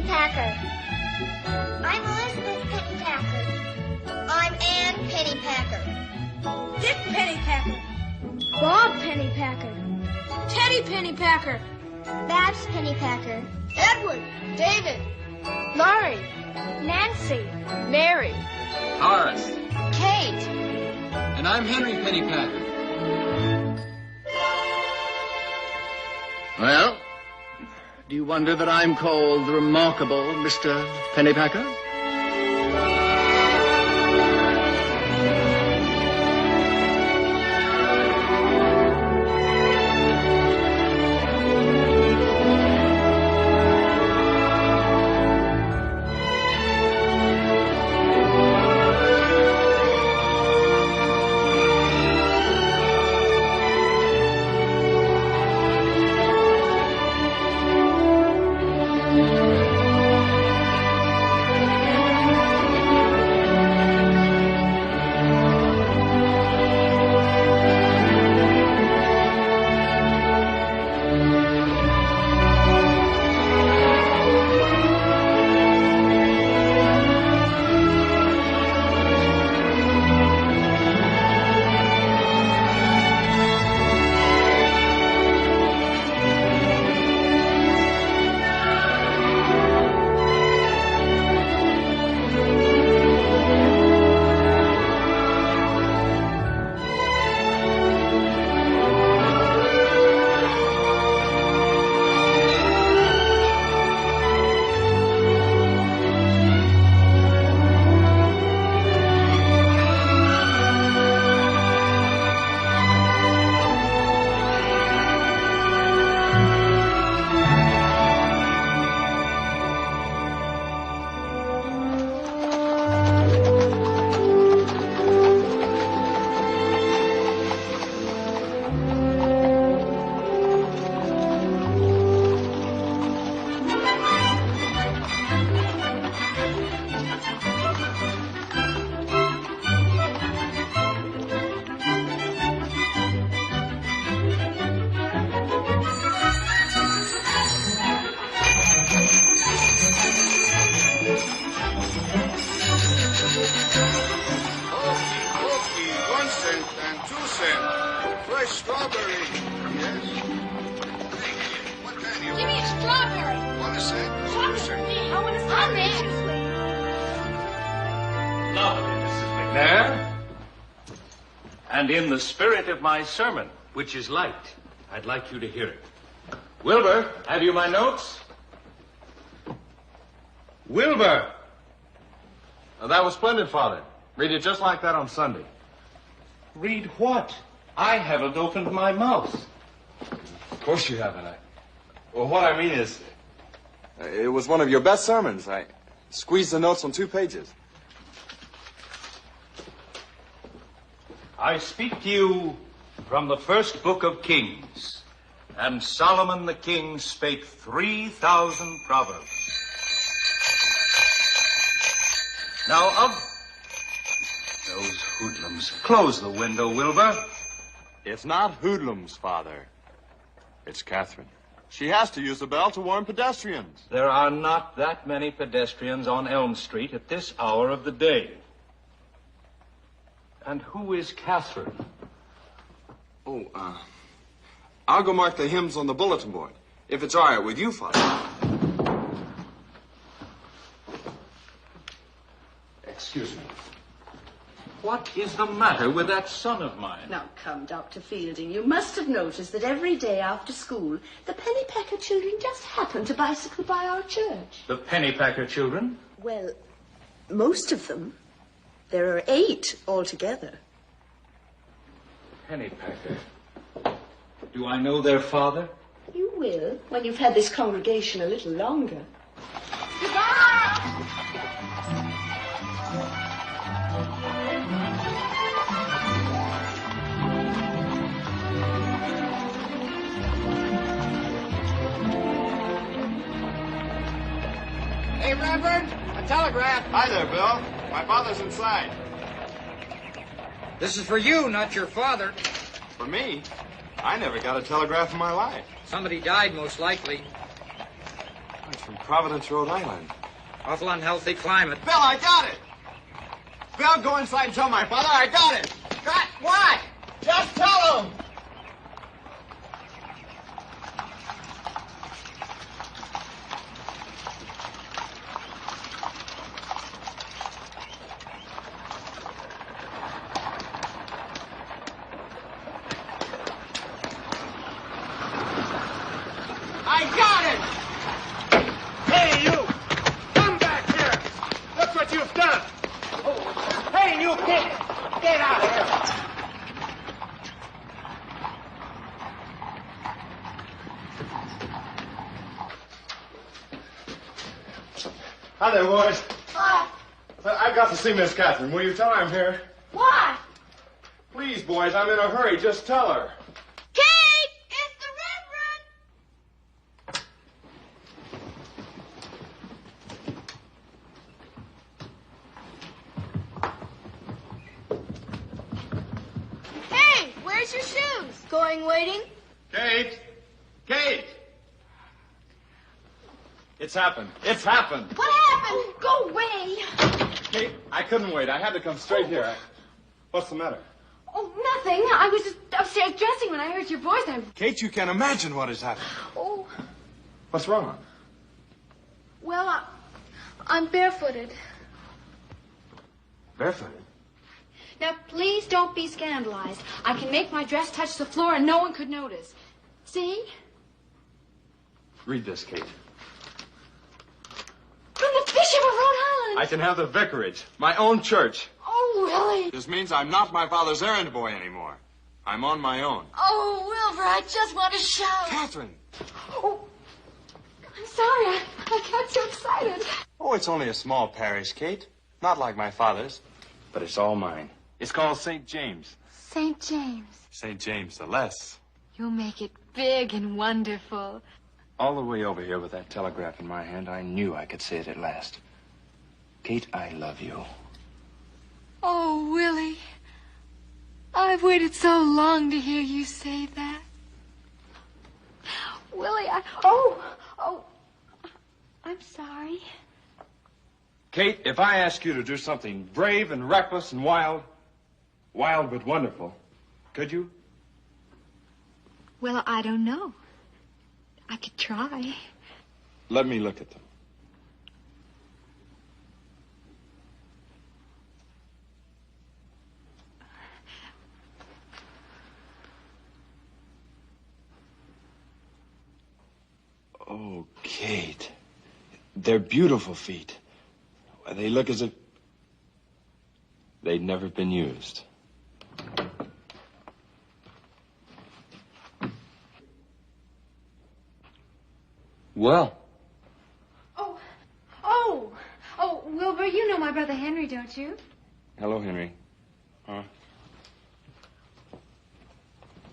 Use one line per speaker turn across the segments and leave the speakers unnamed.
Pennypacker. I'm Elizabeth Pennypacker. I'm Ann Pennypacker.
Dick Pennypacker.
Bob Pennypacker.
Teddy Pennypacker.
Babs Pennypacker.
Edward. David.
Laurie. Nancy.
Mary.
Horace.
Kate.
And I'm Henry Pennypacker. Well, do you wonder that I'm called the remarkable Mr. Pennypacker?
And in the spirit of my sermon, which is light, I'd like you to hear it. Wilbur, have you my notes? Wilbur!
Oh, that was splendid, Father. Read it just like that on Sunday.
Read what? I haven't opened my mouth.
Of course you haven't. Well, what I mean is, it was one of your best sermons. I squeezed the notes on 2 pages.
I speak to you from the first book of Kings. And Solomon the king spake 3,000 proverbs. Now of those hoodlums, close the window, Wilbur.
It's not hoodlums, Father. It's Catherine. She has to use the bell to warn pedestrians.
There are not that many pedestrians on Elm Street at this hour of the day. And who is Catherine?
I'll go mark the hymns on the bulletin board, if it's all right with you, Father.
Excuse me. What is the matter with that son of mine?
Now, come, Dr. Fielding, you must have noticed that every day after school, the Pennypacker children just happen to bicycle by our church.
The Pennypacker children?
Well, most of them. There are 8 altogether.
Pennypacker. Do I know their father?
You will, when you've had this congregation a little longer.
Goodbye!
Hey, Reverend, a telegraph.
Hi there, Bill. My father's inside.
This is for you, not your father.
For me? I never got a telegraph in my life.
Somebody died, most likely.
It's from Providence, Rhode Island.
Awful unhealthy climate.
Bill, I got it. Bill, go inside and tell my father I got it. Got what? Just tell him. I got it!
Hey, you! Come back here! Look what you've done! Oh, hey, you kid! Get out of here!
Hi there, boys.
What?
I've got to see Miss Catherine. Will you tell her I'm here?
What?
Please, boys, I'm in a hurry. Just tell her.
Kate! It's the Reverend!
Hey, where's your shoes? Going waiting?
Kate! Kate! It's happened. It's happened.
What happened? Go away.
Kate, I couldn't wait. I had to come straight here. What's the matter?
Oh, nothing. I was just upstairs dressing when I heard your voice.
Kate, you can't imagine what has happened.
Oh,
What's wrong?
well, I'm barefooted.
Barefooted?
Now, please don't be scandalized. I can make my dress touch the floor and no one could notice. See?
Read this, Kate.
From the Bishop of Rhode Island.
I can have the vicarage, my own church.
Oh, really?
This means I'm not my father's errand boy anymore. I'm on my own.
Oh, Wilbur, I just want to shout.
Catherine!
Oh, I'm sorry. I got so excited.
Oh, it's only a small parish, Kate. Not like my father's. But it's all mine. It's called St. James.
St. James.
St. James the Less.
You'll make it big and wonderful.
All the way over here with that telegraph in my hand, I knew I could say it at last. Kate, I love you.
Oh, Willie. I've waited so long to hear you say that. Willie, Oh, I'm sorry.
Kate, if I ask you to do something brave and reckless and wild but wonderful, could you?
Well, I don't know. I could try.
Let me look at them. Oh, Kate. They're beautiful feet. They look as if they'd never been used. Well.
Oh, Wilbur, you know my brother Henry, don't you?
Hello, Henry.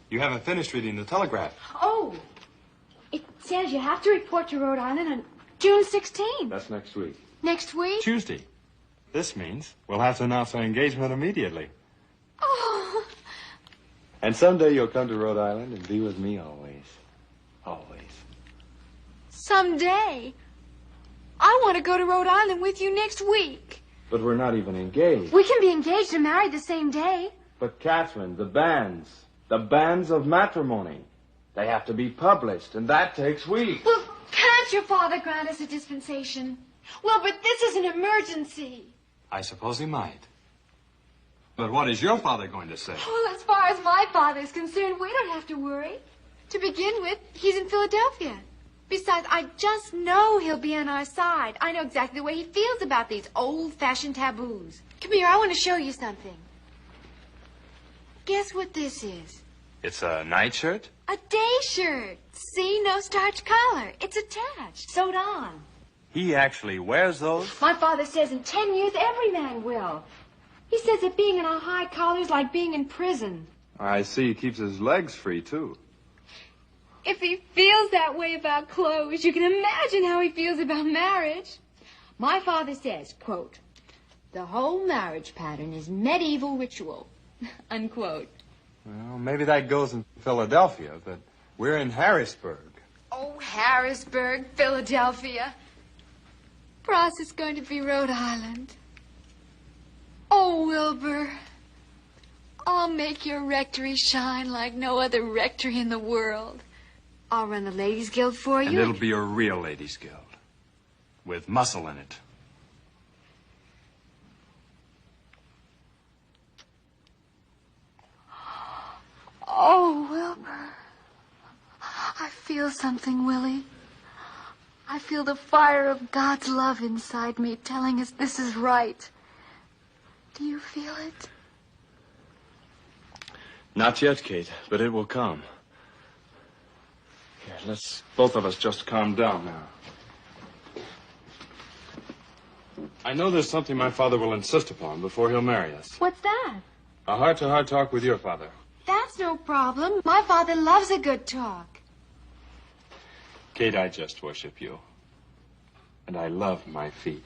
You haven't finished reading the telegraph.
Oh, it says you have to report to Rhode Island on June 16th.
That's next week.
Next week?
Tuesday. This means we'll have to announce our engagement immediately.
Oh.
And someday you'll come to Rhode Island and be with me always. Always.
Someday. I want to go to Rhode Island with you next week.
But we're not even engaged.
We can be engaged and married the same day.
But, Catherine, the banns of matrimony, they have to be published, and that takes weeks.
Well, can't your father grant us a dispensation? Well, but this is an emergency.
I suppose he might. But what is your father going to say?
Well, as far as my father is concerned, we don't have to worry. To begin with, he's in Philadelphia. Besides, I just know he'll be on our side. I know exactly the way he feels about these old-fashioned taboos. Come here, I want to show you something. Guess what this is?
It's a nightshirt?
A day shirt. See, no starch collar. It's attached, sewed on.
He actually wears those?
My father says in 10 years every man will. He says that being in a high collar is like being in prison.
I see he keeps his legs free, too.
If he feels that way about clothes, you can imagine how he feels about marriage. My father says, quote, the whole marriage pattern is medieval ritual, unquote.
Well, maybe that goes in Philadelphia, but we're in Harrisburg.
Oh, Harrisburg, Philadelphia. Bros is going to be Rhode Island. Oh, Wilbur. I'll make your rectory shine like no other rectory in the world. I'll run the Ladies' Guild for you.
And it'll be a real Ladies' Guild. With muscle in it.
Oh, Wilbur. I feel something, Willie. I feel the fire of God's love inside me telling us this is right. Do you feel it?
Not yet, Kate, but it will come. Here, let's both of us just calm down now. I know there's something my father will insist upon before he'll marry us.
What's that?
A heart-to-heart talk with your father.
That's no problem. My father loves a good talk.
Kate, I just worship you. And I love my feet.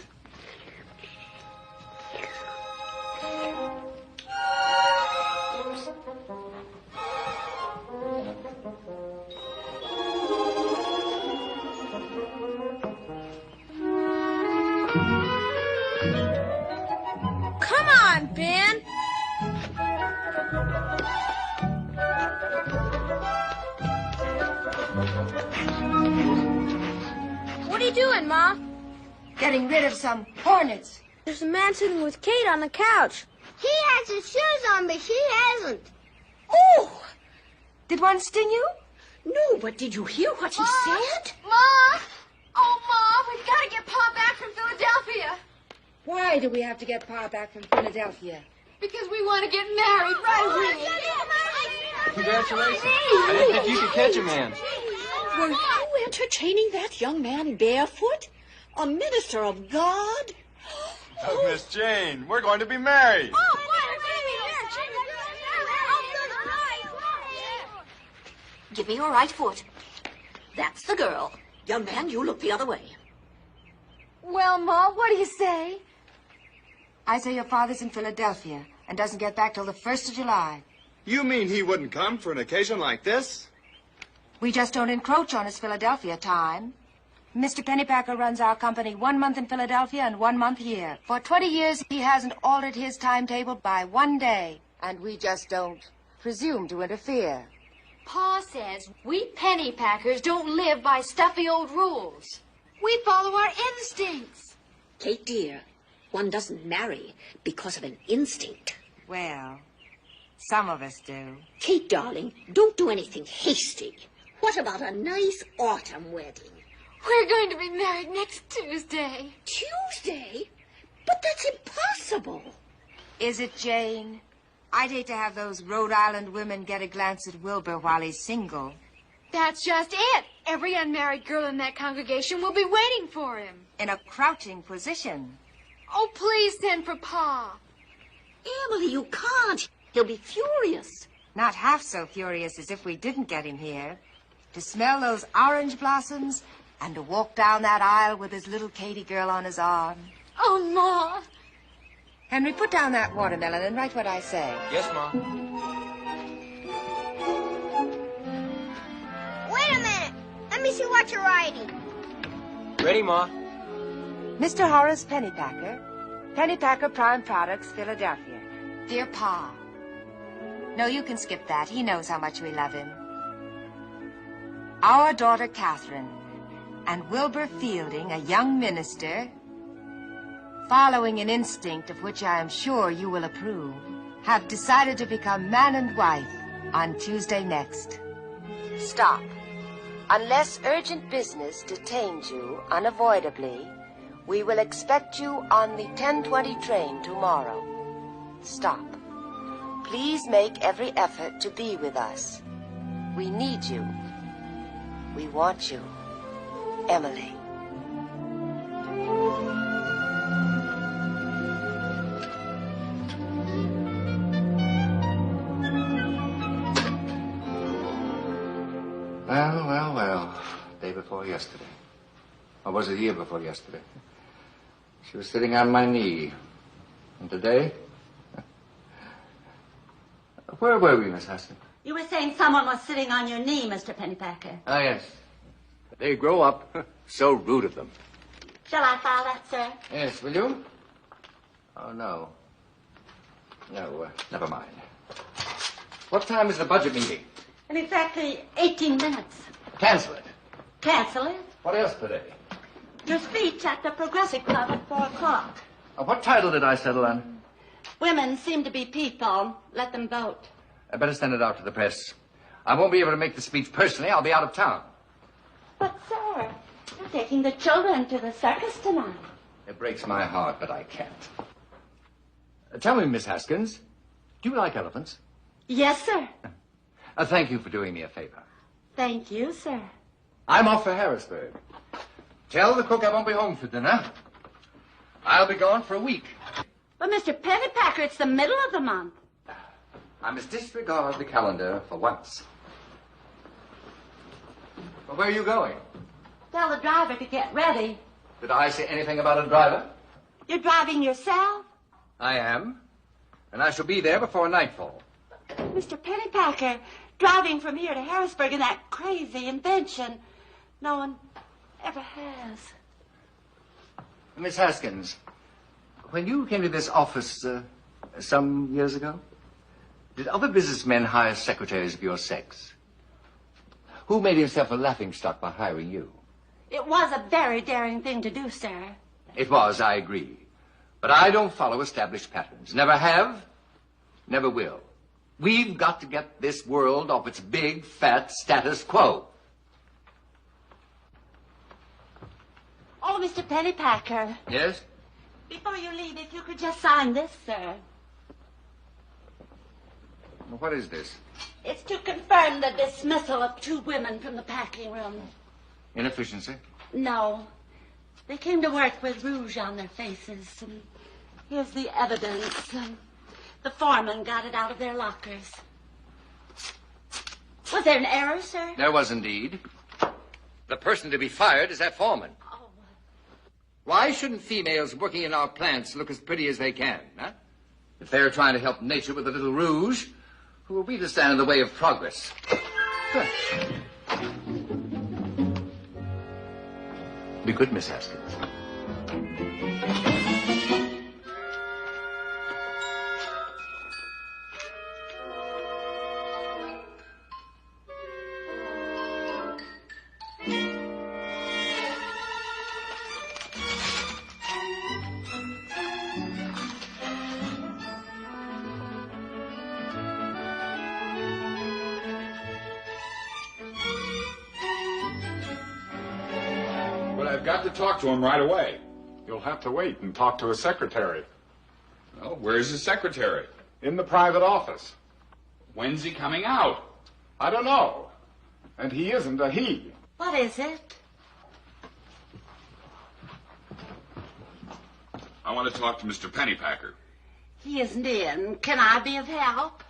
Come on, Ben. What are you doing, Ma?
Getting rid of some hornets.
There's a man sitting with Kate on the couch.
He has his shoes on, but she hasn't.
Oh!
Did one sting you?
No, but did you hear what he said?
Ma! Oh, Ma, we've got to get Pa back from Philadelphia.
Why do we have to get Pa back from Philadelphia?
Because we want to get married right away.
Congratulations. I didn't think you could catch a man.
Were you entertaining that young man barefoot? A minister of God?
Oh, Miss Jane, we're going to be married.
Give me your right foot. That's the girl. Young man, you look the other way.
Well, Ma, what do you say?
I say your father's in Philadelphia and doesn't get back till the 1st of July.
You mean he wouldn't come for an occasion like this?
We just don't encroach on his Philadelphia time. Mr. Pennypacker runs our company 1 month in Philadelphia and 1 month here. For 20 years, he hasn't altered his timetable by 1 day. And we just don't presume to interfere.
Pa says we Pennypackers don't live by stuffy old rules. We follow our instincts.
Kate, dear, one doesn't marry because of an instinct.
Well, some of us do.
Kate, darling, don't do anything hasty. What about a nice autumn wedding?
We're going to be married next Tuesday.
Tuesday? But that's impossible.
Is it, Jane? I'd hate to have those Rhode Island women get a glance at Wilbur while he's single.
That's just it. Every unmarried girl in that congregation will be waiting for him.
In a crouching position.
Oh, please send for Pa.
Emily, you can't. He'll be furious.
Not half so furious as if we didn't get him here. To smell those orange blossoms and to walk down that aisle with his little Katie girl on his arm.
Oh, Ma.
Henry, put down that watermelon and write what I say.
Yes, Ma.
Wait a minute. Let me see what you're writing.
Ready, Ma?
Mr. Horace Pennypacker, Pennypacker Prime Products, Philadelphia. Dear Pa. No, you can skip that. He knows how much we love him. Our daughter, Catherine, and Wilbur Fielding, a young minister, following an instinct of which I am sure you will approve, have decided to become man and wife on Tuesday next. Stop. Unless urgent business detains you unavoidably, we will expect you on the 10:20 train tomorrow. Stop. Please make every effort to be with us. We need you. We want you. Emily.
Well. Day before yesterday. Or was it year before yesterday? She was sitting on my knee. And today? Where were we, Miss Hudson?
You were saying someone was sitting on your knee, Mr. Pennypacker.
Oh, yes. They grow up. So rude of them.
Shall I file that, sir?
Yes, will you? Oh, no. No, never mind. What time is the budget meeting?
In exactly 18 minutes.
Cancel it.
Cancel it?
What else today?
Your speech at the Progressive Club at 4 o'clock.
What title did I settle on?
Women seem to be people. Let them vote.
I better send it out to the press. I won't be able to make the speech personally. I'll be out of town.
But, sir, you're taking the children to the circus tonight.
It breaks my heart, but I can't. Tell me, Miss Haskins, do you like elephants?
Yes, sir.
Thank you for doing me a favor.
Thank you, sir.
I'm off for Harrisburg. Tell the cook I won't be home for dinner. I'll be gone for a week.
But, Mr. Pennypacker, it's the middle of the month.
I must disregard the calendar for once. Well, where are you going?
Tell the driver to get ready.
Did I say anything about a driver?
You're driving yourself?
I am. And I shall be there before nightfall.
Mr. Pennypacker, driving from here to Harrisburg in that crazy invention. No one ever has.
Miss Haskins, when you came to this office some years ago, did other businessmen hire secretaries of your sex? Who made himself a laughingstock by hiring you?
It was a very daring thing to do, sir.
It was, I agree. But I don't follow established patterns. Never have, never will. We've got to get this world off its big, fat status quo.
Oh, Mr. Pennypacker.
Yes?
Before you leave, if you could just sign this, sir.
What is this?
It's to confirm the dismissal of 2 women from the packing room.
Inefficiency?
No. They came to work with rouge on their faces. And here's the evidence. The foreman got it out of their lockers. Was there an error, sir?
There was indeed. The person to be fired is that foreman.
Oh.
Why shouldn't females working in our plants look as pretty as they can, huh? If they're trying to help nature with a little rouge, who are we to stand in the way of progress? Huh. Be good, Miss Haskins.
I've got to talk to him right away. You'll have to wait and talk to his secretary. Well, where's his secretary? In the private office. When's he coming out? I don't know. And he isn't a he.
What is it?
I want to talk to Mr. Pennypacker.
He isn't in. Can I be of help?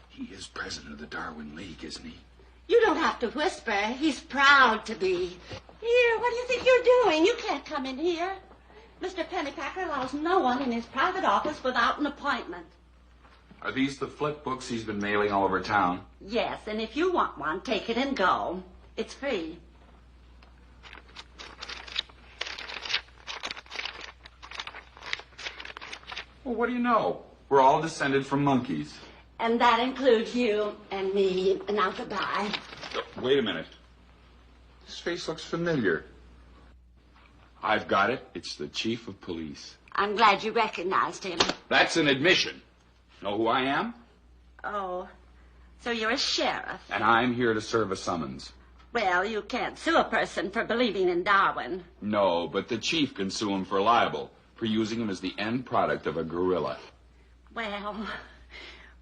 He is president of the Darwin League, isn't he?
You don't have to whisper. He's proud to be. Here, what do you think you're doing? You can't come in here. Mr. Pennypacker allows no one in his private office without an appointment.
Are these the flip books he's been mailing all over town?
Yes, and if you want one, take it and go. It's free.
Well, what do you know? We're all descended from monkeys.
And that includes you and me. Now, goodbye.
Wait a minute. This face looks familiar. I've got it. It's the chief of police.
I'm glad you recognized him.
That's an admission. Know who I am?
Oh, so you're a sheriff.
And I'm here to serve a summons.
Well, you can't sue a person for believing in Darwin.
No, but the chief can sue him for libel, for using him as the end product of a gorilla.
Well,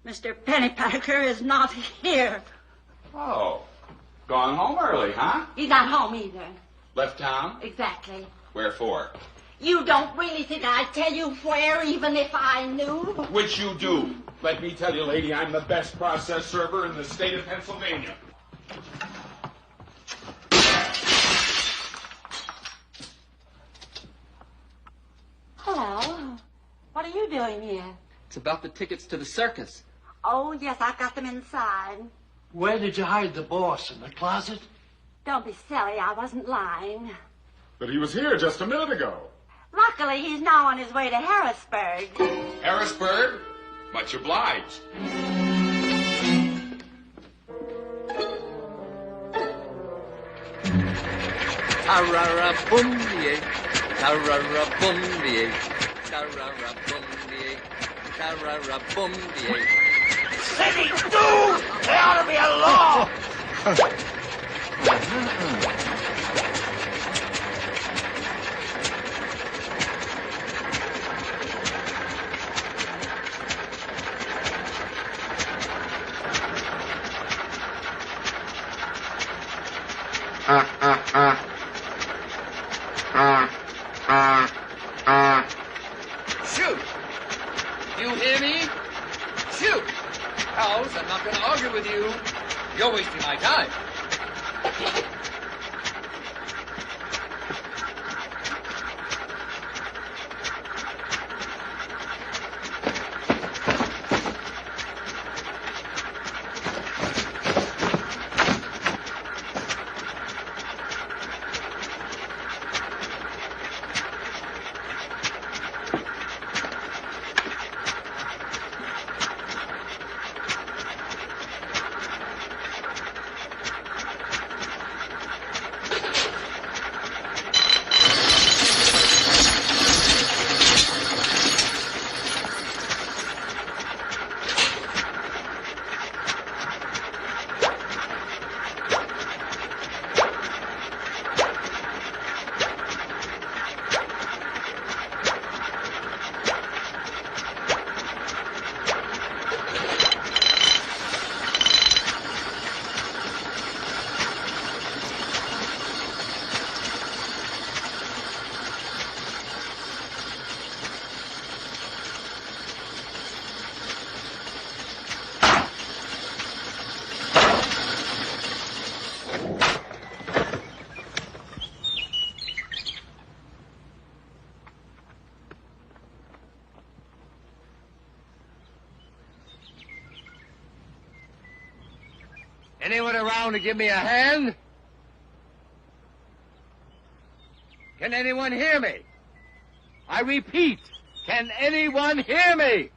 Mr. Pennypacker is not here.
Oh, gone home early, huh?
He's not home either.
Left town?
Exactly.
Where for?
You don't really think I'd tell you where, even if I knew?
Which you do. Let me tell you, lady, I'm the best process server in the state of Pennsylvania.
Hello. What are you doing here?
It's about the tickets to the circus.
Oh, yes, I've got them inside.
Where did you hide the boss? In the closet?
Don't be silly. I wasn't lying.
But he was here just a minute ago.
Luckily, he's now on his way to Harrisburg.
Harrisburg? Much obliged.
Tarara-bum-die, tarara-bum-die, tarara-bum-die, tarara-bum-die.
City, dude! There ought to be a law!
Shoot! You hear me? Shoot! Pals, I'm not going to argue with you. You're wasting my time.
Anyone around to give me a hand? Can anyone hear me? I repeat, can anyone hear me?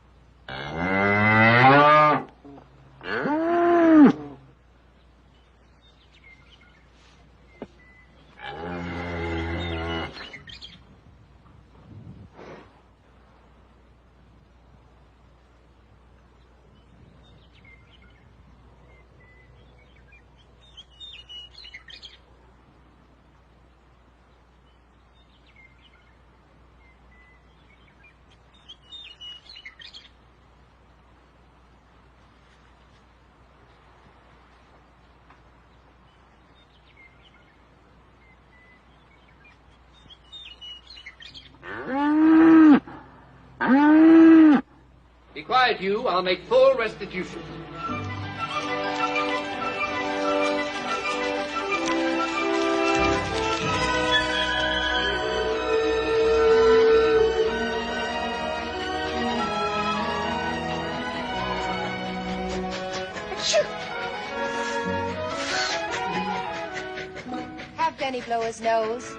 Be quiet, you. I'll make full restitution.
Have Benny blow his nose.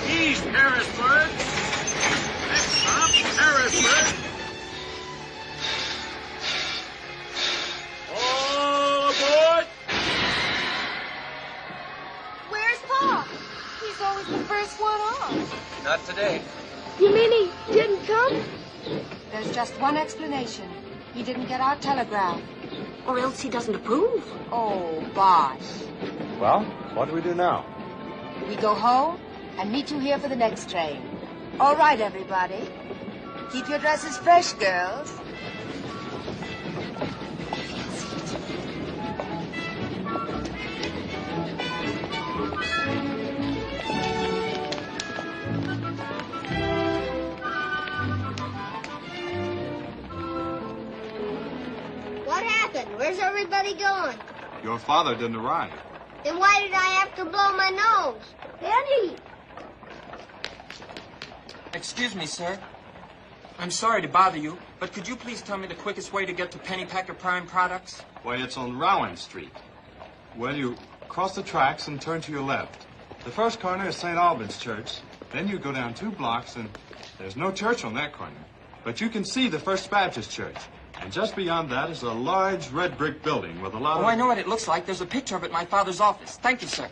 East Harrisburg. Next stop, Harrisburg. All aboard!
Where's Pa? He's always the first one off.
Not today.
You mean he didn't come?
There's just one explanation. He didn't get our telegram.
Or else he doesn't approve.
Oh, bosh.
Well, what do we do now?
We go home and meet you here for the next train. All right, everybody. Keep your dresses fresh, girls.
What happened? Where's everybody going?
Your father didn't arrive.
Then why did I have to blow my nose? Penny!
Excuse me, sir. I'm sorry to bother you, but could you please tell me the quickest way to get to Pennypacker Prime Products?
Why, it's on Rowan Street. Well, you cross the tracks and turn to your left. The first corner is St. Albans Church. Then you go down 2 blocks, and there's no church on that corner. But you can see the First Baptist Church. And just beyond that is a large red brick building with a lot of...
Oh, I know what it looks like. There's a picture of it in my father's office. Thank you, sir.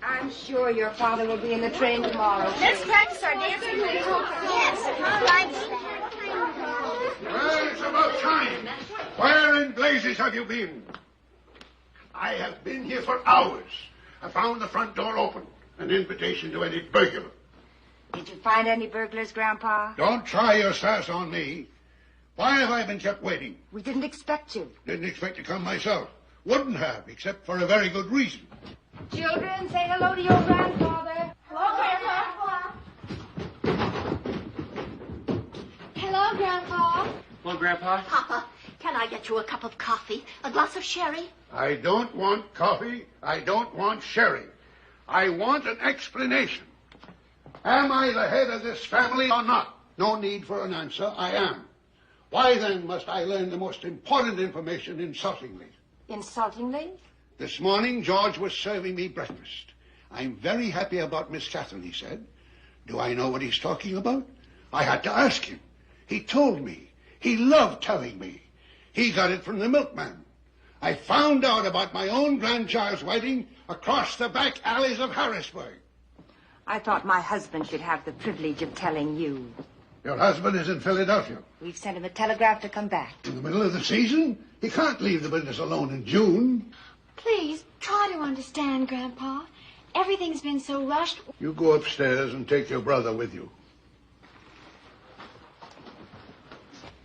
I'm sure your father will be in the train tomorrow.
Let's practice our dancing. Yes,
Well, it's about time. Where in blazes have you been? I have been here for hours. I found the front door open. An invitation to any burglar.
Did you find any burglars, Grandpa?
Don't try your sass on me. Why have I been kept waiting?
We didn't expect you.
Didn't expect to come myself. Wouldn't have, except for a very good reason.
Children, say hello to your grandfather.
Hello, Grandpa.
Hello, Grandpa.
Well, Grandpa?
Papa, can I get you a cup of coffee? A glass of sherry?
I don't want coffee. I don't want sherry. I want an explanation. Am I the head of this family or not? No need for an answer. I am. Why then must I learn the most important information insultingly?
Insultingly?
This morning, George was serving me breakfast. I'm very happy about Miss Catherine, he said. Do I know what he's talking about? I had to ask him. He told me. He loved telling me. He got it from the milkman. I found out about my own grandchild's wedding across the back alleys of Harrisburg.
I thought my husband should have the privilege of telling you.
Your husband is in Philadelphia.
We've sent him a telegram to come back.
In the middle of the season? He can't leave the business alone in June.
Please, try to understand, Grandpa. Everything's been so rushed.
You go upstairs and take your brother with you.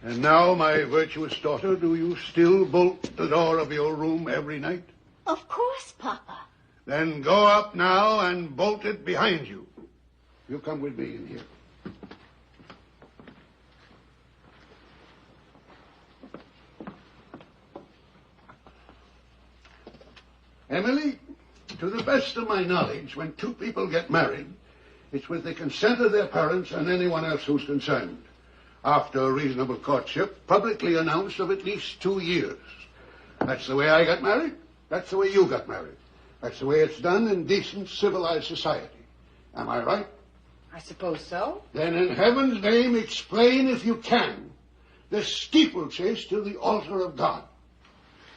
And now, my virtuous daughter, do you still bolt the door of your room every night?
Of course, Papa.
Then go up now and bolt it behind you. You come with me in here. Emily, to the best of my knowledge, when 2 people get married, it's with the consent of their parents and anyone else who's concerned. After a reasonable courtship, publicly announced of at least 2 years. That's the way I got married. That's the way you got married. That's the way it's done in decent, civilized society. Am I right?
I suppose so.
Then in heaven's name, explain, if you can, the steeplechase to the altar of God.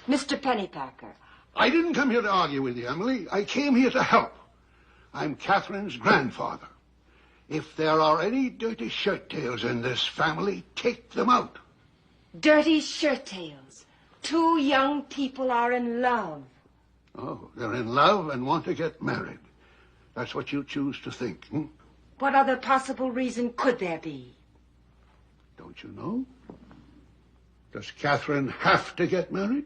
Mr. Pennypacker.
I didn't come here to argue with you, Emily. I came here to help. I'm Catherine's grandfather. If there are any dirty shirt tails in this family, take them out.
Dirty shirt tails. 2 young people are in love.
Oh, they're in love and want to get married. That's what you choose to think, hmm?
What other possible reason could there be?
Don't you know? Does Catherine have to get married?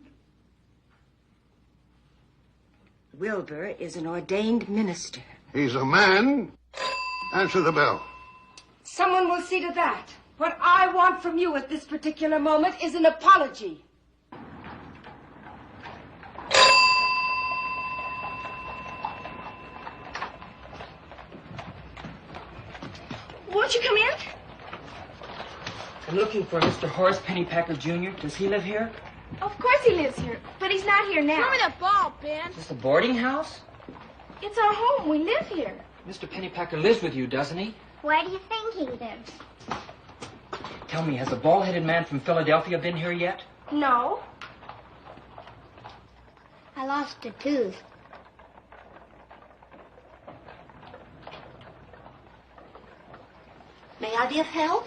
Wilbur is an ordained minister.
He's a man. Answer the bell.
Someone will see to that. What I want from you at this particular moment is an apology.
Won't you come in?
I'm looking for Mr. Horace Pennypacker, Jr. Does he live here?
Of course he lives here, but he's not here now.
Throw me the ball, Ben.
Is this a boarding house?
It's our home. We live here.
Mr. Pennypacker lives with you, doesn't he?
Where do you think he lives?
Tell me, has a bald-headed man from Philadelphia been here yet?
No.
I lost a tooth.
May I be of help?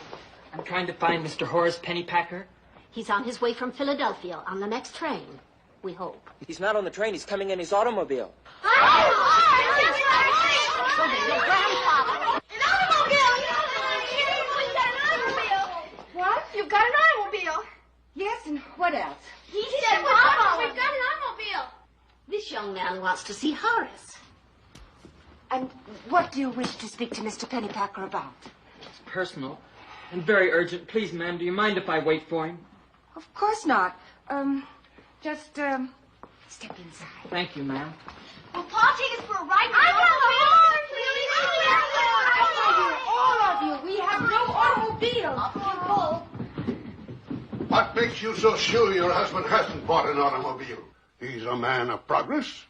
I'm trying to find Mr. Horace Pennypacker.
He's on his way from Philadelphia on the next train, we hope.
He's not on the train. He's coming in his automobile.
What? You've got an automobile?
Yes, and what else?
He said, Papa, we've got an automobile.
This young man wants to see Horace.
And what do you wish to speak to Mr. Pennypacker about?
It's personal. And very urgent. Please, ma'am, do you mind if I wait for him?
Of course not. Just, step inside.
Thank you, ma'am.
Will Paul take us for a ride?
All of you, we have no automobile.
What makes you so sure your husband hasn't bought an automobile? He's a man of progress.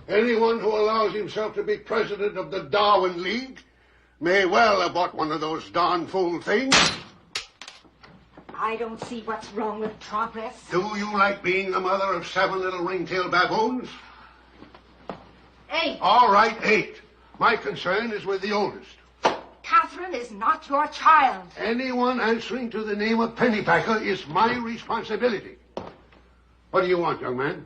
Anyone who allows himself to be president of the Darwin League may well have bought one of those darn fool things.
I don't see what's wrong with progress.
Do you like being the mother of 7 little ring-tailed baboons?
8.
All right, 8. My concern is with the oldest.
Catherine is not your child.
Anyone answering to the name of Pennypacker is my responsibility. What do you want, young man?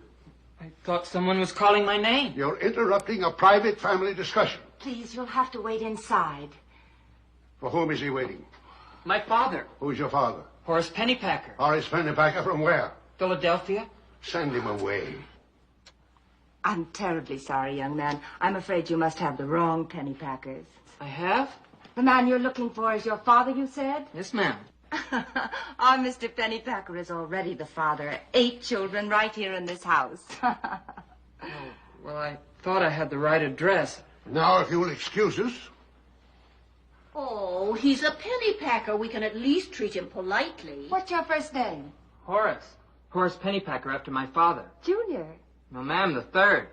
I thought someone was calling my name.
You're interrupting a private family discussion.
Please, you'll have to wait inside.
For whom is he waiting?
My father.
Who's your father?
Horace Pennypacker.
Horace Pennypacker from where?
Philadelphia.
Send him away.
I'm terribly sorry, young man. I'm afraid you must have the wrong Pennypackers.
I have?
The man you're looking for is your father, you said?
Yes, ma'am.
Our Mr. Pennypacker is already the father of 8 children right here in this house.
Well, I thought I had the right address.
Now, if you'll excuse us.
Oh, he's a Pennypacker. We can at least treat him politely.
What's your first name?
Horace. Horace Pennypacker, after my father.
Junior.
No, ma'am, the 3rd.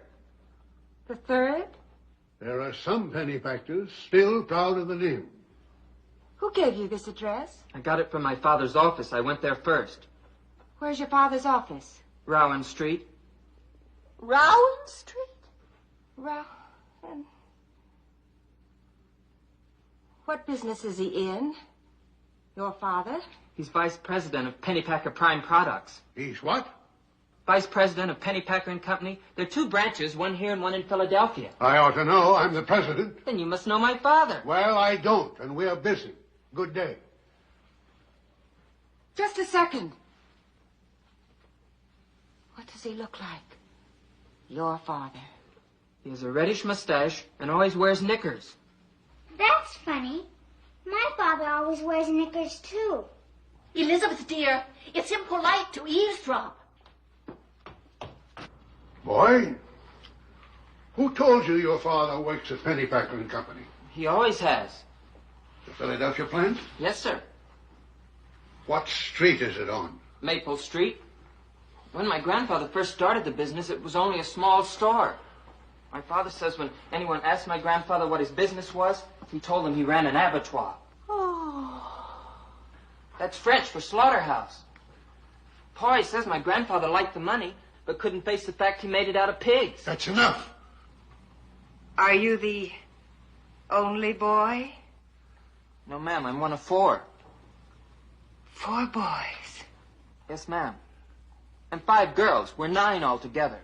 The 3rd?
There are some Pennypackers still proud of the name.
Who gave you this address?
I got it from my father's office. I went there first.
Where's your father's office?
Rowan Street.
Rowan Street? Rowan. What business is he in? Your father?
He's vice president of Pennypacker Prime Products.
He's what?
Vice president of Pennypacker and Company. There are 2 branches, one here and one in Philadelphia.
I ought to know. I'm the president.
Then you must know my father.
Well, I don't, and we're busy. Good day.
Just a second. What does he look like? Your father.
He has a reddish mustache and always wears knickers.
That's funny. My father always wears knickers, too.
Elizabeth, dear, it's impolite to eavesdrop.
Boy, who told you your father works at Pennypacker and Company?
He always has.
The Philadelphia plant?
Yes, sir.
What street is it on?
Maple Street. When my grandfather first started the business, it was only a small store. My father says when anyone asked my grandfather what his business was, he told them he ran an abattoir.
Oh.
That's French for slaughterhouse. Pa, he says my grandfather liked the money, but couldn't face the fact he made it out of pigs.
That's enough.
Are you the only boy?
No, ma'am, I'm one of 4.
4 boys.
Yes, ma'am. And 5 girls. We're 9 altogether.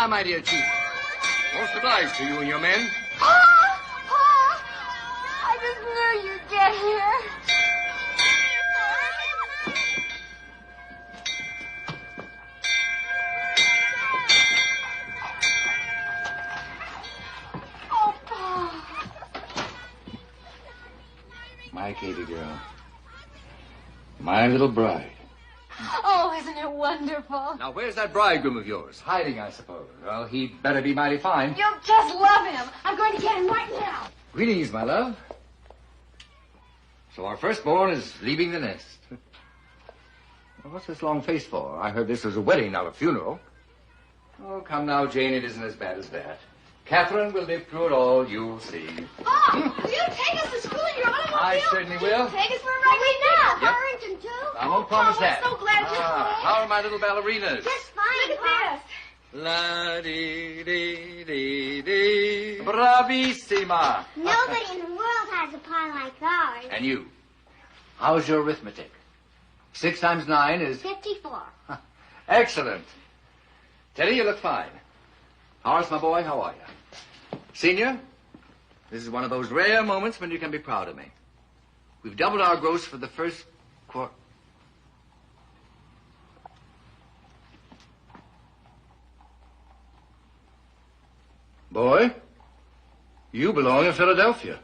My dear Chief. Most obliged to you and your men.
Pa! I just knew you'd get here. Oh, Pa.
My Katie girl. My little bride.
Oh, isn't it wonderful?
Now, where's that bridegroom of yours? Hiding, I suppose. Well, he'd better be mighty fine.
You'll just love him. I'm going to get him right now.
Greetings, my love. So our firstborn is leaving the nest. Well, what's this long face for? I heard this was a wedding, not a funeral. Oh, come now, Jane, it isn't as bad as that. Catherine will live through it all, you'll see.
Pa, will you take us to school in your automobile?
I certainly will.
Take us for a ride right now.
Yep.
Harrington, too.
I won't promise
Pa,
that.
we're so glad you're home.
How are my little ballerinas?
Just fine,
Look
Pa.
at this.
La-dee-dee-dee-dee. Bravissima.
Nobody in the world has a pie like ours.
And you? How's your arithmetic? 6 times 9 is...
54.
Excellent. Teddy, you look fine. Horace, my boy, how are you? Senior, this is one of those rare moments when you can be proud of me. We've doubled our gross for the first quarter. Boy, you belong in Philadelphia.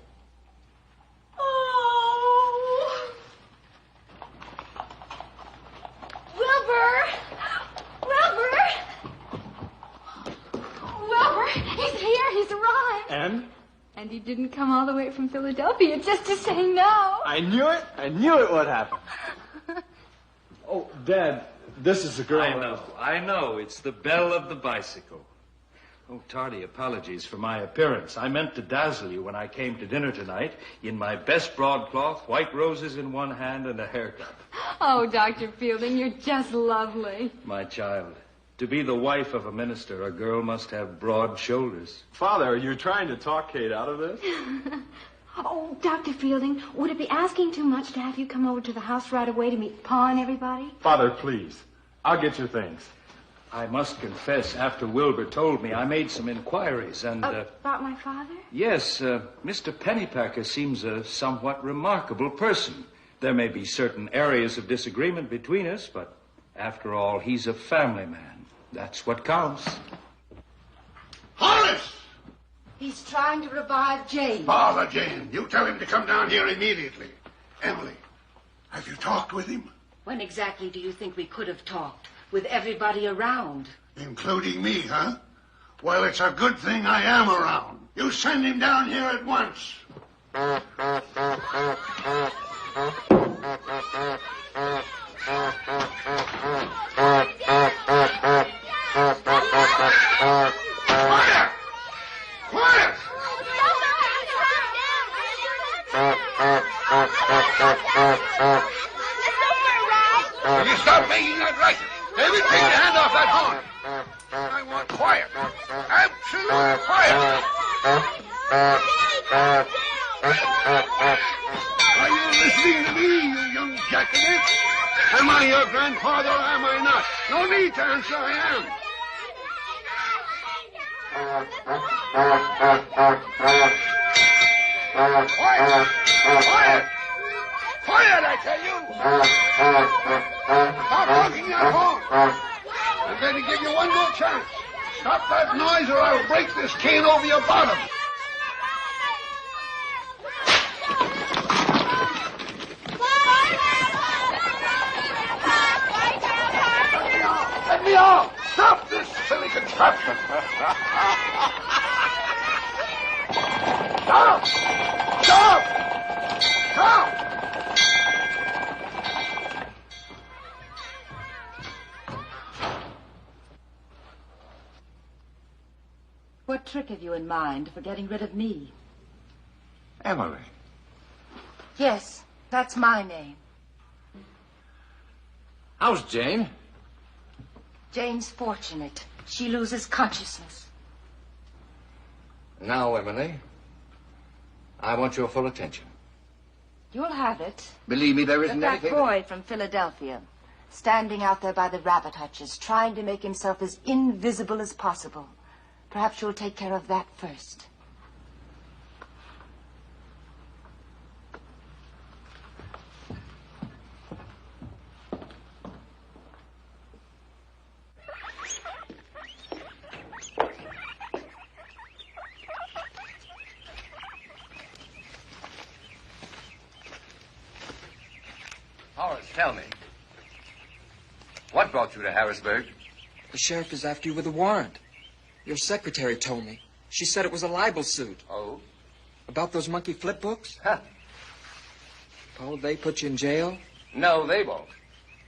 Oh. Wilbur! Wilbur, he's here. He's arrived.
And?
And he didn't come all the way from Philadelphia just to say no.
I knew it. I knew it would happen. Oh, Dad, this is the girl.
I know. It's the belle of the bicycle. Oh, tardy apologies for my appearance. I meant to dazzle you when I came to dinner tonight in my best broadcloth, white roses in one hand, and a haircut.
Oh, Dr. Fielding, you're just lovely.
My child, to be the wife of a minister, a girl must have broad shoulders.
Father, are you trying to talk Kate out of this?
Oh, Dr. Fielding, would it be asking too much to have you come over to the house right away to meet Pa and everybody?
Father, please. I'll get your things.
I must confess, after Wilbur told me, I made some inquiries and...
About my father?
Yes, Mr. Pennypacker seems a somewhat remarkable person. There may be certain areas of disagreement between us, but after all, he's a family man. That's what counts.
Horace!
He's trying to revive Jane.
Bother Jane. You tell him to come down here immediately. Emily, have you talked with him?
When exactly do you think we could have talked? With everybody around.
Including me, huh? Well, it's a good thing I am around. You send him down here at once. Quiet! Quiet! Will you stop making that racket? David, take your hand off that horn. I want quiet. Absolute quiet. Are you listening to me, you young jackanapes? Am I your grandfather or am I not? No need to answer, I am. Quiet! Quiet! Quiet, I tell you! Stop honking that horn! I'm going to give you one more chance. Stop that noise or I'll break this cane over your bottom. Let me off! Stop this silly contraption! Stop! Stop! Stop!
What trick have you in mind for getting rid of me?
Emily.
Yes, that's my name.
How's Jane?
Jane's fortunate. She loses consciousness.
Now, Emily, I want your full attention.
You'll have it.
Believe me, there isn't
That
anything...
boy from Philadelphia, standing out there by the rabbit hutches, trying to make himself as invisible as possible. Perhaps you'll take care of that first.
Horace, tell me. What brought you to Harrisburg?
The sheriff is after you with a warrant. Your secretary told me. She said it was a libel suit.
Oh?
About those monkey flip books?
Huh.
Oh, they put you in jail?
No, they won't.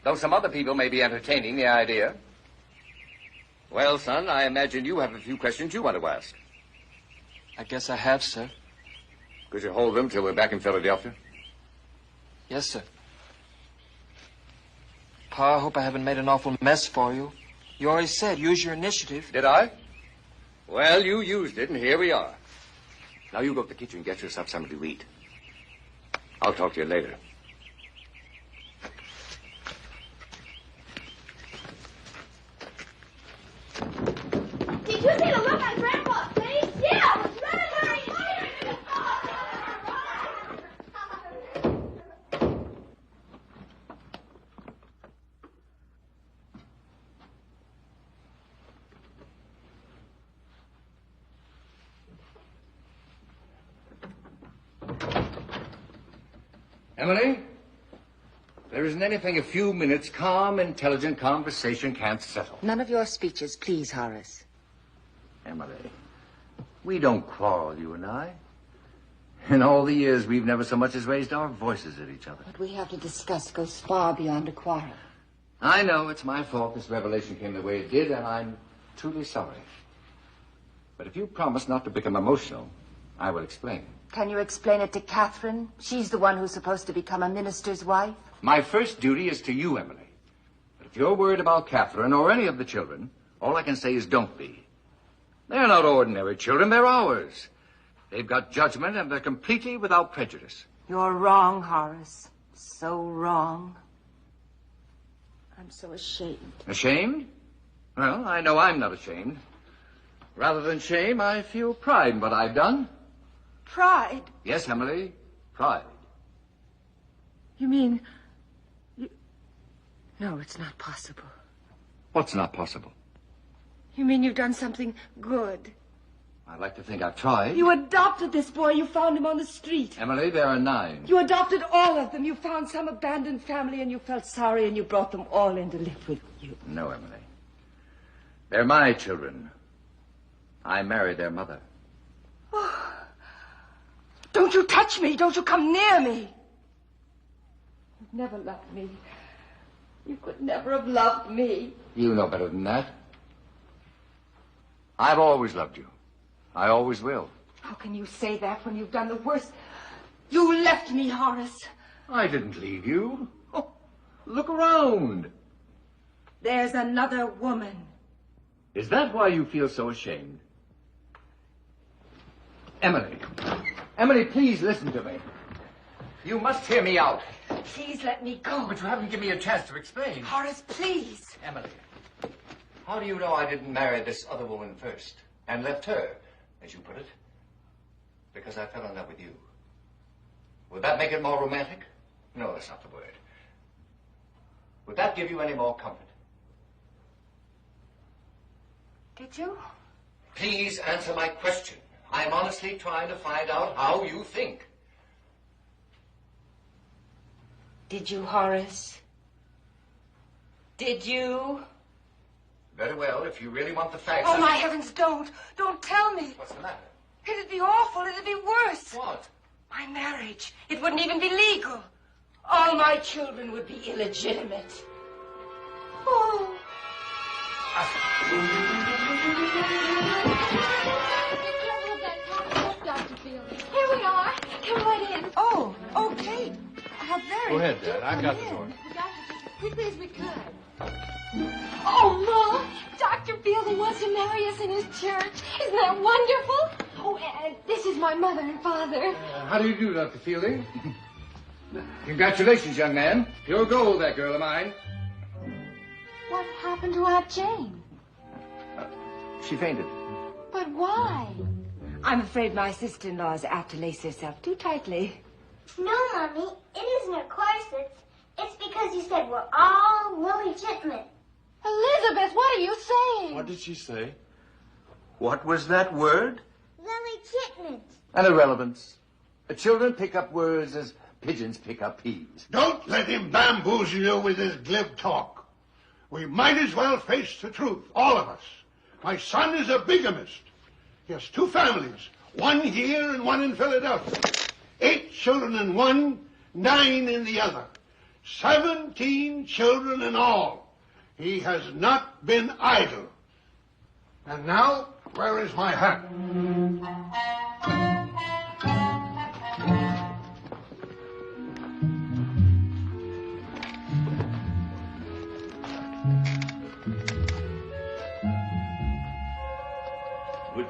Though some other people may be entertaining the idea. Well, son, I imagine you have a few questions you want to ask.
I guess I have, sir.
Could you hold them till we're back in Philadelphia?
Yes, sir. Pa, I hope I haven't made an awful mess for you. You always said use your initiative.
Did I? Well, you used it, and here we are. Now you go to the kitchen and get yourself something to eat. I'll talk to you later.
Did you see the look on Grandpa's face? Yeah, let's run and hurry.
Emily, there isn't anything a few minutes calm, intelligent conversation can't settle.
None of your speeches, please, Horace.
Emily, we don't quarrel, you and I. In all the years, we've never so much as raised our voices at each other.
What we have to discuss goes far beyond a quarrel.
I know it's my fault this revelation came the way it did, and I'm truly sorry. But if you promise not to become emotional, I will explain.
Can you explain it to Catherine? She's the one who's supposed to become a minister's wife.
My first duty is to you, Emily. But if you're worried about Catherine or any of the children, all I can say is don't be. They're not ordinary children, they're ours. They've got judgment and they're completely without prejudice.
You're wrong, Horace. So wrong. I'm so ashamed.
Ashamed? Well, I know I'm not ashamed. Rather than shame, I feel pride in what I've done.
Pride?
Yes, Emily, pride.
You mean... No, it's not possible.
What's not possible?
You mean you've done something good?
I'd like to think I've tried.
You adopted this boy. You found him on the street.
Emily, there are 9.
You adopted all of them. You found some abandoned family and you felt sorry and you brought them all in to live with you.
No, Emily. They're my children. I married their mother.
Oh. Don't you touch me. Don't you come near me. You've never loved me. You could never have loved me.
You know better than that. I've always loved you. I always will.
How can you say that when you've done the worst? You left me, Horace.
I didn't leave you. Oh, look around.
There's another woman.
Is that why you feel so ashamed? Emily. Emily, please listen to me. You must hear me out.
Please let me go.
But you haven't given me a chance to explain.
Horace, please.
Emily, how do you know I didn't marry this other woman first and left her, as you put it, because I fell in love with you? Would that make it more romantic? No, that's not the word. Would that give you any more comfort?
Did you?
Please answer my question. I'm honestly trying to find out how you think.
Did you, Horace? Did you?
Very well, if you really want the facts...
Oh, my heavens, don't. Don't tell me.
What's the matter?
It'd be awful. It'd be worse.
What?
My marriage. It wouldn't even be legal. All my children would be illegitimate. Oh.
Here we are. Come right in.
Oh, okay. How very...
Go ahead, Dad. I've got the door.
We got here just as quickly as we could. Oh, Mom, Dr. Fielding wants to marry us in his church. Isn't that wonderful? Oh, and this is my mother and father.
How do you do, Dr. Fielding? Congratulations, young man. Pure gold, that girl of mine.
What happened to Aunt Jane?
She fainted.
But why?
I'm afraid my sister-in-law is apt to lace herself too tightly.
No, Mommy, it isn't her corsets. It's because you said we're all illegitimate.
Elizabeth, what are you saying?
What did she say?
What was that word?
Illegitimate.
An irrelevance. The children pick up words as pigeons pick up peas.
Don't let him bamboozle you with his glib talk. We might as well face the truth, all of us. My son is a bigamist. He has 2 families, one here and one in Philadelphia. 8 children in one, 9 in the other. 17 children in all. He has not been idle. And now, where is my hat?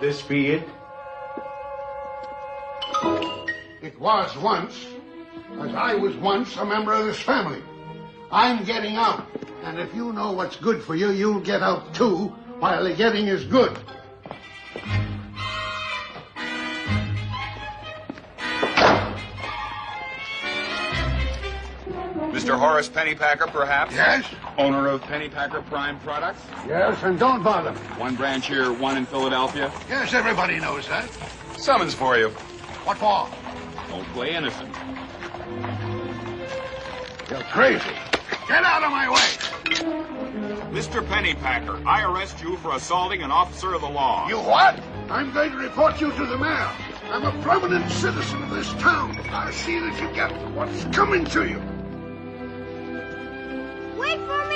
this be it?
It was once, as I was once a member of this family. I'm getting out, and if you know what's good for you, you'll get out too, while the getting is good.
Mr. Horace Pennypacker, perhaps?
Yes?
Owner of Pennypacker Prime Products?
Yes, and don't bother.
One branch here, one in Philadelphia.
Yes, everybody knows that.
Summons for you.
What for?
Don't play innocent.
You're crazy. Get out of my way!
Mr. Pennypacker, I arrest you for assaulting an officer of the law.
You what? I'm going to report you to the mayor. I'm a prominent citizen of this town. I'll see that you get what's coming to you.
Wait for me!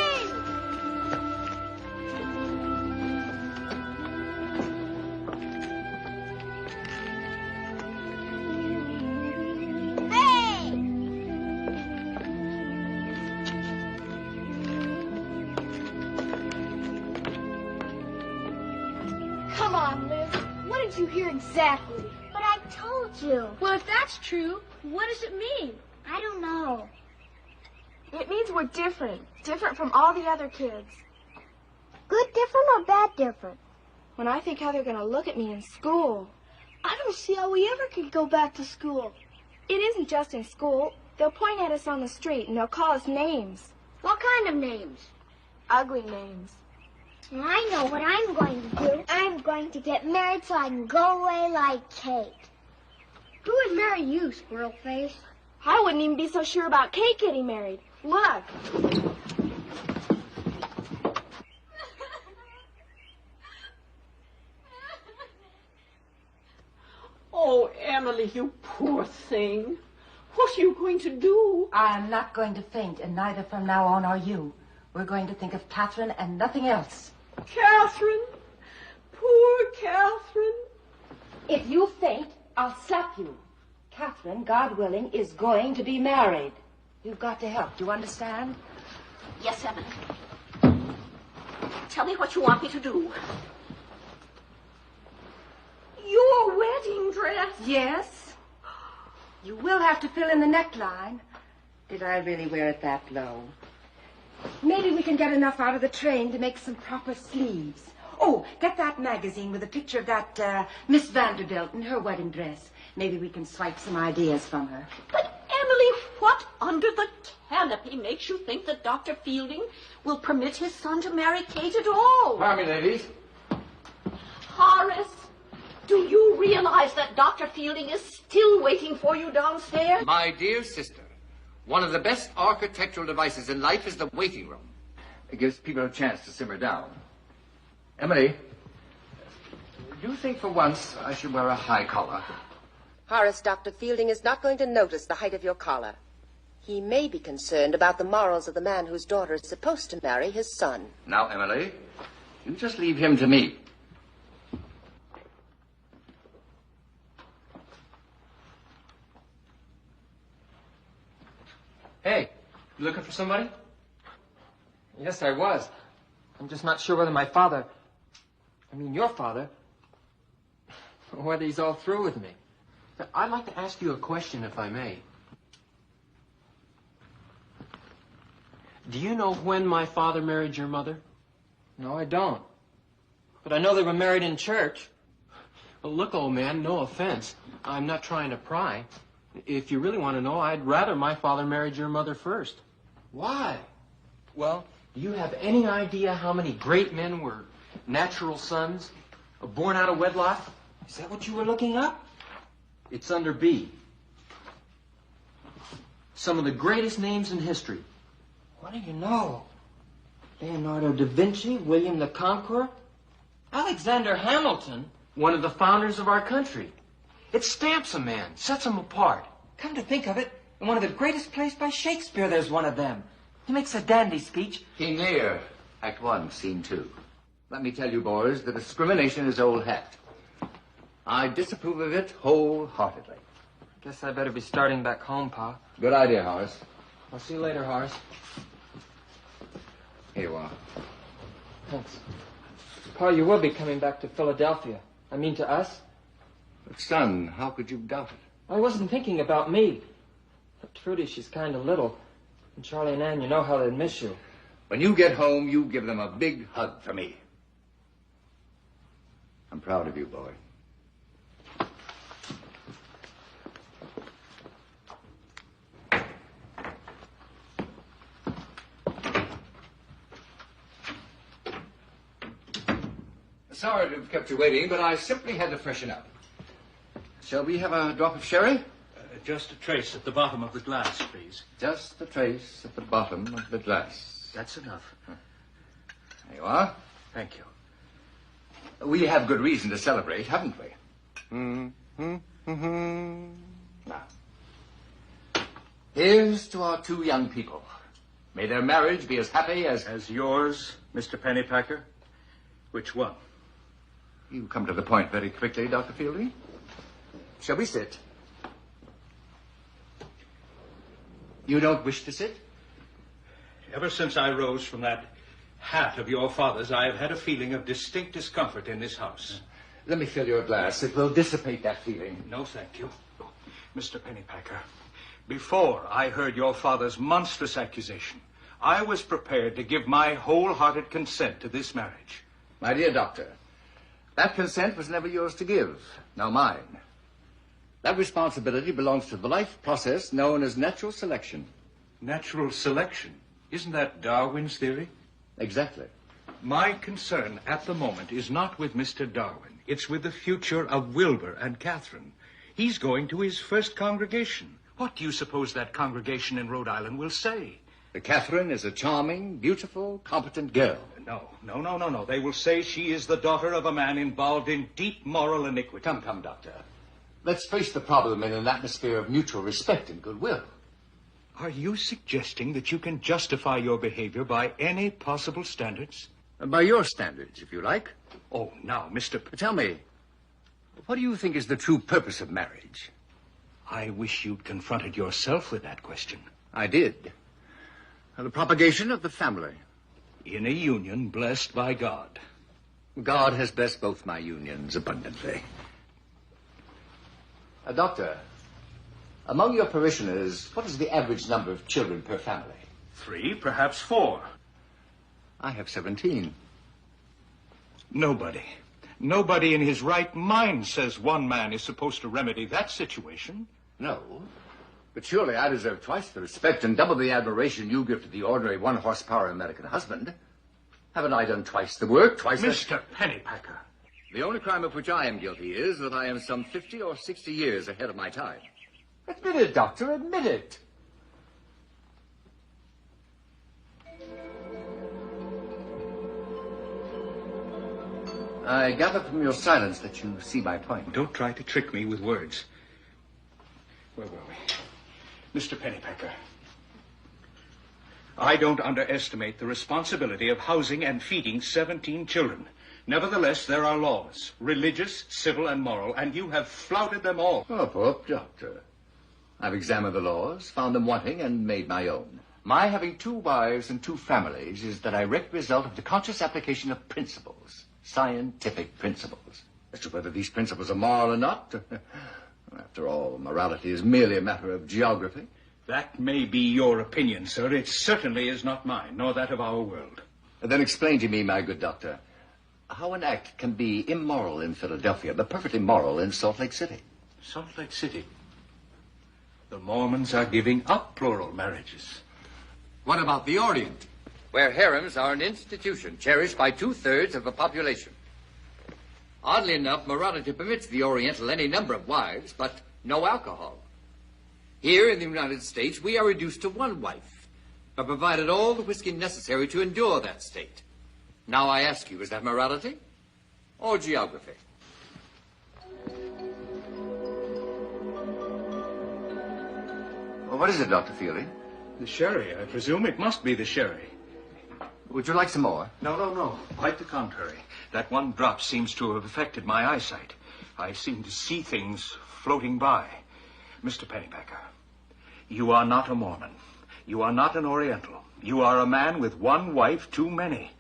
Hey!
Come on, Liz. What did you hear exactly?
But I told you.
Well, if that's true, what does it mean?
I don't know.
It means we're different. Different from all the other kids.
Good different or bad different?
When I think how they're going to look at me in school, I don't see how we ever could go back to school. It isn't just in school. They'll point at us on the street and they'll call us names.
What kind of names?
Ugly names.
Well, I know what I'm going to do. I'm going to get married so I can go away like Kate. Who would marry you, Squirrel Face?
I wouldn't even be so sure about Kate getting married. Look.
Oh, Emily, you poor thing. What are you going to do?
I am not going to faint, and neither from now on are you. We're going to think of Catherine and nothing else.
Catherine? Poor Catherine.
If you faint, I'll slap you. Catherine, God willing, is going to be married. You've got to help. Do you understand?
Yes, Emily. Tell me what you want me to do. Your wedding dress?
Yes. You will have to fill in the neckline. Did I really wear it that low? Maybe we can get enough out of the train to make some proper sleeves. Oh, get that magazine with a picture of that Miss Vanderbilt in her wedding dress. Maybe we can swipe some ideas from her.
But, Emily, what under the canopy makes you think that Dr. Fielding will permit his son to marry Kate at all?
Pardon me, ladies.
Horace, do you realize that Dr. Fielding is still waiting for you downstairs?
My dear sister, one of the best architectural devices in life is the waiting room. It gives people a chance to simmer down. Emily, do you think for once I should wear a high collar?
Horace, Dr. Fielding is not going to notice the height of your collar. He may be concerned about the morals of the man whose daughter is supposed to marry his son.
Now, Emily, you just leave him to me.
Hey, you looking for somebody? Yes, I was. I'm just not sure whether your father, whether he's all through with me.
I'd like to ask you a question, if I may. Do you know when my father married your mother?
No, I don't. But I know they were married in church.
Well, look, old man, no offense. I'm not trying to pry. If you really want to know, I'd rather my father married your mother first.
Why?
Well, do you have any idea how many great men were natural sons, born out of wedlock?
Is that what you were looking up?
It's under B. Some of the greatest names in history.
What do you know? Leonardo da Vinci, William the Conqueror, Alexander Hamilton.
One of the founders of our country. It stamps a man, sets him apart.
Come to think of it, in one of the greatest plays by Shakespeare, there's one of them. He makes a dandy speech.
King Lear, Act 1, Scene 2. Let me tell you, boys, that discrimination is old hat. I disapprove of it wholeheartedly.
Guess I better be starting back home, Pa.
Good idea, Horace.
I'll see you later, Horace.
Here you are.
Thanks. Pa, you will be coming back to Philadelphia. I mean to us.
But, son, how could you doubt it?
I wasn't thinking about me. But Trudy, she's kind of little. And Charlie and Ann, you know how they'd miss you.
When you get home, you give them a big hug for me. I'm proud of you, boy. Sorry to have kept you waiting, but I simply had to freshen up. Shall we have a drop of sherry?
Just a trace at the bottom of the glass, please.
Just a trace at the bottom of the glass.
That's enough.
There you are.
Thank you.
We have good reason to celebrate, haven't we? Now, here's to our two young people. May their marriage be as happy as...
As yours, Mr. Pennypacker? Which one?
You come to the point very quickly, Dr. Fielding. Shall we sit? You don't wish to sit?
Ever since I rose from that hat of your father's, I have had a feeling of distinct discomfort in this house.
Let me fill your glass. It will dissipate that feeling.
No, thank you. Mr. Pennypacker, before I heard your father's monstrous accusation, I was prepared to give my wholehearted consent to this marriage.
My dear doctor, that consent was never yours to give, now mine. That responsibility belongs to the life process known as natural selection.
Natural selection? Isn't that Darwin's theory?
Exactly.
My concern at the moment is not with Mr. Darwin. It's with the future of Wilbur and Catherine. He's going to his first congregation. What do you suppose that congregation in Rhode Island will say?
Catherine is a charming, beautiful, competent girl.
No. They will say she is the daughter of a man involved in deep moral iniquity.
Come, Doctor. Let's face the problem in an atmosphere of mutual respect and goodwill.
Are you suggesting that you can justify your behavior by any possible standards?
By your standards, if you like.
Oh, now, Mr.
Tell me, what do you think is the true purpose of marriage?
I wish you'd confronted yourself with that question.
I did. The propagation of the family.
In a union blessed by God.
God has blessed both my unions abundantly. Doctor, among your parishioners, what is the average number of children per family?
3, perhaps 4.
I have 17.
Nobody in his right mind says one man is supposed to remedy that situation.
No, but surely I deserve twice the respect and double the admiration you give to the ordinary 1-horsepower American husband. Haven't I done twice the work, twice the...
Mr. Pennypacker.
The only crime of which I am guilty is that I am some 50 or 60 years ahead of my time. Admit it, Doctor, admit it. I gather from your silence that you see my point.
Don't try to trick me with words. Where were we? Mr. Pennypacker. I don't underestimate the responsibility of housing and feeding 17 children. Nevertheless, there are laws, religious, civil, and moral, and you have flouted them all.
Oh, poor Doctor. I've examined the laws, found them wanting, and made my own. My having 2 wives and 2 families is the direct result of the conscious application of principles, scientific principles. As to whether these principles are moral or not, after all, morality is merely a matter of geography.
That may be your opinion, sir. It certainly is not mine, nor that of our world.
Then explain to me, my good doctor, how an act can be immoral in Philadelphia, but perfectly moral in Salt Lake City.
Salt Lake City? The Mormons are giving up plural marriages.
What about the Orient, where harems are an institution cherished by 2/3 of the population? Oddly enough, morality permits the Oriental any number of wives, but no alcohol. Here in the United States, we are reduced to 1 wife, but provided all the whiskey necessary to endure that state. Now I ask you, is that morality or geography? Well, what is it, Dr. Fielding?
The sherry, I presume. It must be the sherry.
Would you like some more?
No. Quite the contrary. That 1 drop seems to have affected my eyesight. I seem to see things floating by. Mr. Pennypacker, you are not a Mormon. You are not an Oriental. You are a man with 1 wife too many.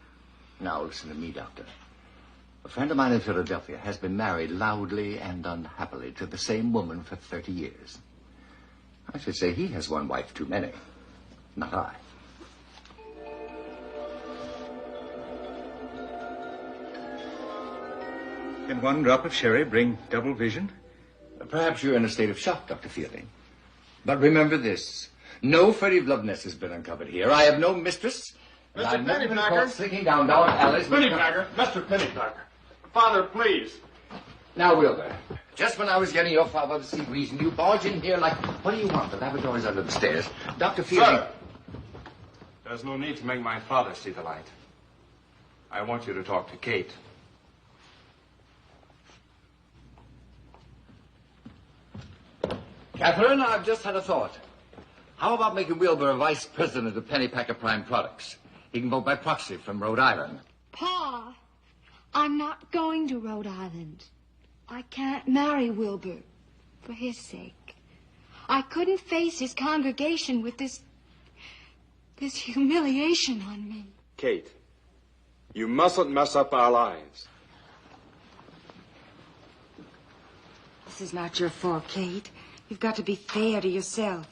Now, listen to me, Doctor. A friend of mine in Philadelphia has been married loudly and unhappily to the same woman for 30 years. I should say he has one wife too many, not I.
Can one drop of sherry bring double vision?
Perhaps you're in a state of shock, Dr. Fielding. But remember this. No furtive love nest has been uncovered here. I have no mistress. And I've never been caught slinking down dark alleys.
Pennypacker! Mr. Pennypacker! Father, please!
Now, Wilbur, just when I was getting your father to see reason, you barge in here like, what do you want? The lavatory's under the stairs. Dr. Fielding...
Sir! There's no need to make my father see the light. I want you to talk to Kate.
Catherine, I've just had a thought. How about making Wilbur a vice president of Pennypacker Prime Products? He can vote by proxy from Rhode Island.
Pa, I'm not going to Rhode Island. I can't marry Wilbur for his sake. I couldn't face his congregation with this humiliation on me.
Kate, you mustn't mess up our lives.
This is not your fault, Kate. You've got to be fair to yourself.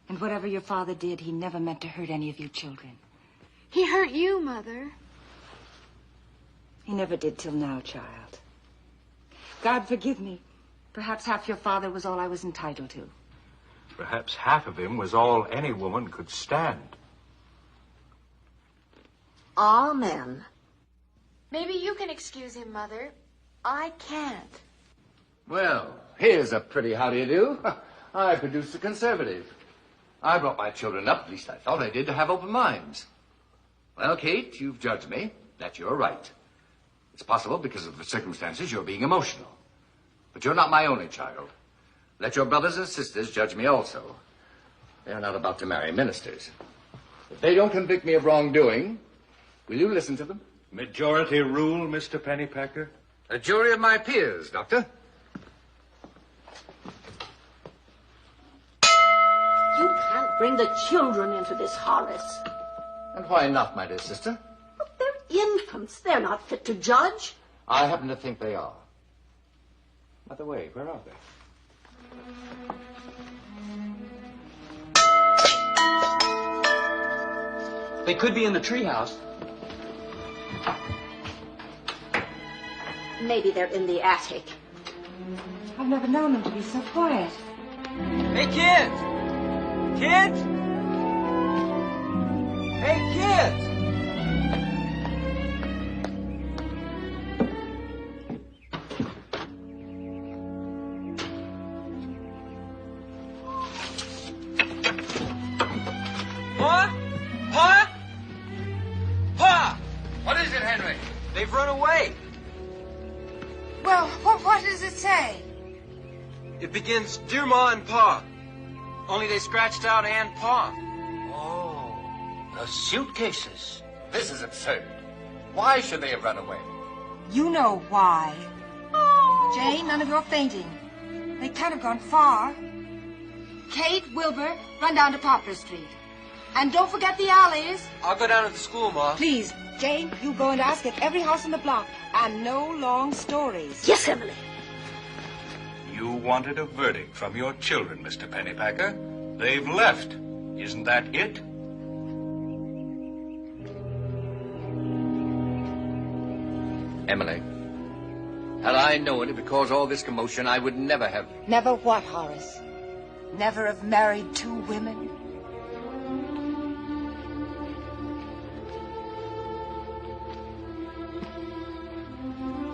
And whatever your father did, he never meant to hurt any of you children.
He hurt you, Mother.
He never did till now, child. God forgive me. Perhaps half your father was all I was entitled to.
Perhaps half of him was all any woman could stand.
Amen.
Maybe you can excuse him, Mother. I can't.
Well, here's a pretty how do you do. I produced a conservative. I brought my children up, at least I thought I did, to have open minds. Well, Kate, you've judged me. That's your right. It's possible because of the circumstances you're being emotional. But you're not my only child. Let your brothers and sisters judge me also. They're not about to marry ministers. If they don't convict me of wrongdoing, will you listen to them?
Majority rule, Mr. Pennypacker?
A jury of my peers, Doctor.
You can't bring the children into this, Horace.
And why not, my dear sister?
But they're infants. They're not fit to judge.
I happen to think they are. By the way, where are they?
They could be in the treehouse.
Maybe they're in the attic.
I've never known him to be so quiet.
Hey, kids! Kids? Hey, kids! Pa? Pa? Pa!
What is it, Henry?
They've run away.
Well, what does it say?
It begins, Dear Ma and Pa. Only they scratched out and Pa.
Oh, the suitcases. This is absurd. Why should they have run away?
You know why. Jane, none of your fainting. They can't have gone far. Kate, Wilbur, run down to Poplar Street. And don't forget the alleys.
I'll go down to the school, Ma.
Please, Jane, you go and ask at every house in the block. And no long stories.
Yes, Emily.
You wanted a verdict from your children, Mr. Pennypacker. They've left. Isn't that it?
Emily, had I known it would cause all this commotion, I would never have...
Never what, Horace? Never have married two women?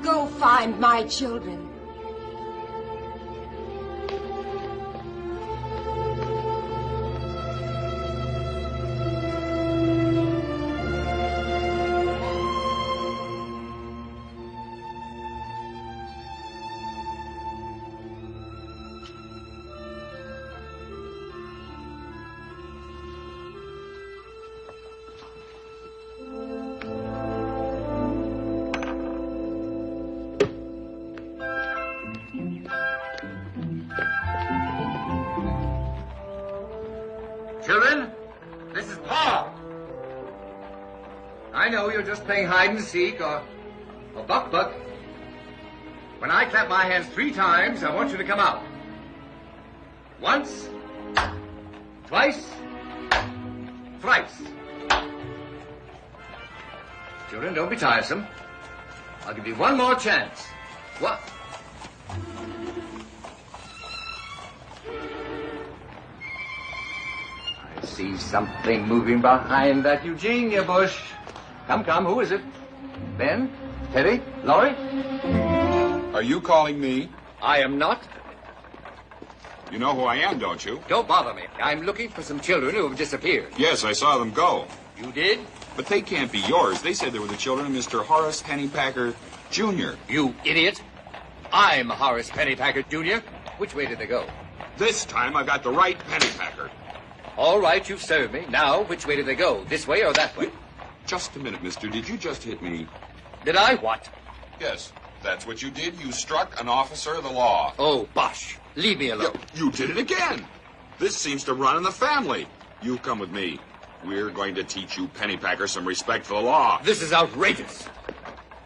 Go find my children.
Children, this is Paul. I know you're just playing hide and seek or buck-buck,
When I clap my hands 3 times, I want you to come out. Once, twice, thrice. Children, don't be tiresome. I'll give you one more chance. What? I see something moving behind that Eugenia bush. Come, come, who is it? Ben? Teddy? Laurie?
Are you calling me?
I am not.
You know who I am, don't you?
Don't bother me. I'm looking for some children who have disappeared.
Yes, I saw them go.
You did?
But they can't be yours. They said they were the children of Mr. Horace Pennypacker, Jr.
You idiot. I'm Horace Pennypacker, Jr. Which way did they go?
This time I've got the right Pennypacker.
All right, you've served me. Now, which way did they go? This way or that way?
Just a minute, mister. Did you just hit me?
Did I what?
Yes, that's what you did. You struck an officer of the law.
Oh, bosh. Leave me alone.
You did it again. This seems to run in the family. You come with me. We're going to teach you Pennypacker some respect for the law.
This is outrageous.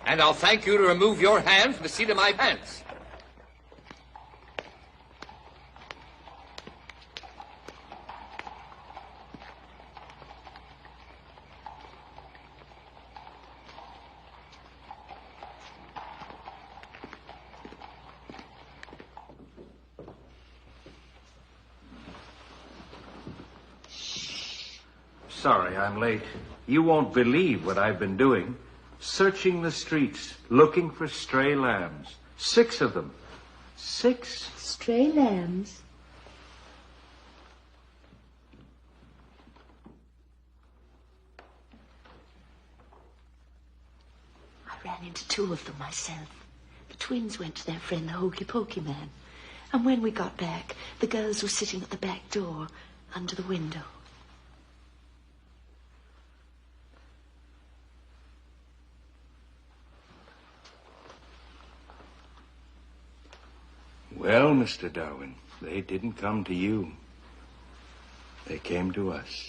And I'll thank you to remove your hand from the seat of my pants.
Sorry, I'm late. You won't believe what I've been doing. Searching the streets, looking for stray lambs. 6 of them. 6
stray lambs.
I ran into 2 of them myself. The twins went to their friend, the Hokey Pokey man. And when we got back, the girls were sitting at the back door, under the window.
Well, Mr. Darwin, they didn't come to you. They came to us.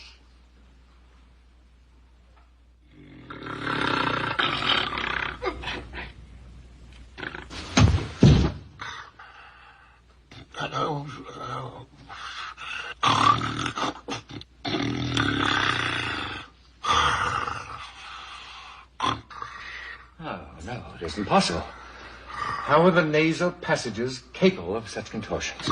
Oh, no, it isn't possible. How are the nasal passages capable of such contortions?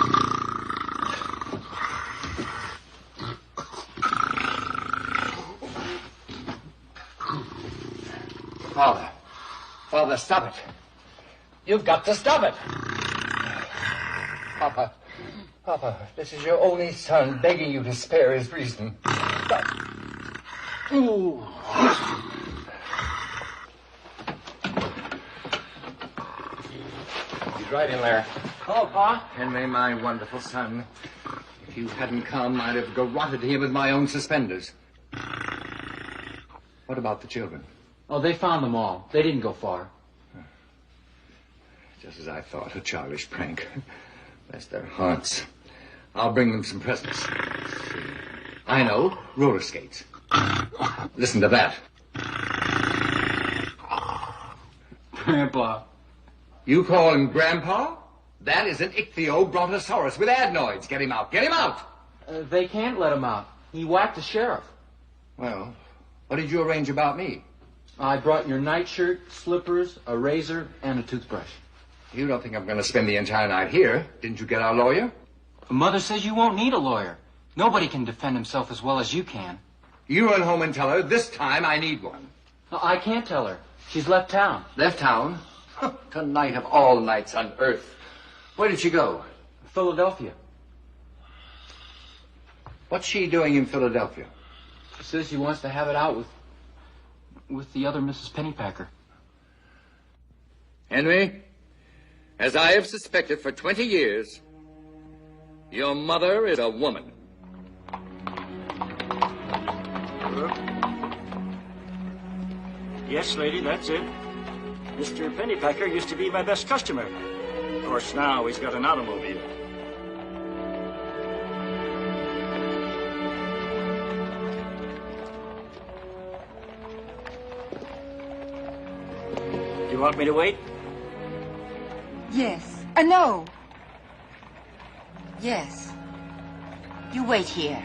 Father, stop it. You've got to stop it. Papa, this is your only son begging you to spare his reason. Stop. Ooh. Right in there.
Hello, Pa.
Henry, my wonderful son. If you hadn't come, I'd have garroted him with my own suspenders. What about the children?
Oh, they found them all. They didn't go far.
Just as I thought, a childish prank. Bless their hearts. I'll bring them some presents. I know, roller skates. Listen to that.
Grandpa.
You call him Grandpa? That is an ichthyobrontosaurus with adenoids. Get him out. Get him out!
They can't let him out. He whacked the sheriff.
Well, what did you arrange about me?
I brought your nightshirt, slippers, a razor, and a toothbrush.
You don't think I'm going to spend the entire night here? Didn't you get our lawyer?
Mother says you won't need a lawyer. Nobody can defend himself as well as you can.
You run home and tell her, this time I need one.
I can't tell her. She's left town.
Left town? Tonight of all nights on earth. Where did she go?
Philadelphia.
What's she doing in Philadelphia?
She says she wants to have it out with the other Mrs. Pennypacker.
Henry, as I have suspected for 20 years, your mother is a woman.
Yes, lady, that's it. Mr. Pennypacker used to be my best customer. Of course, now he's got an automobile. Do you want me to wait?
Yes. No. Yes. You wait here.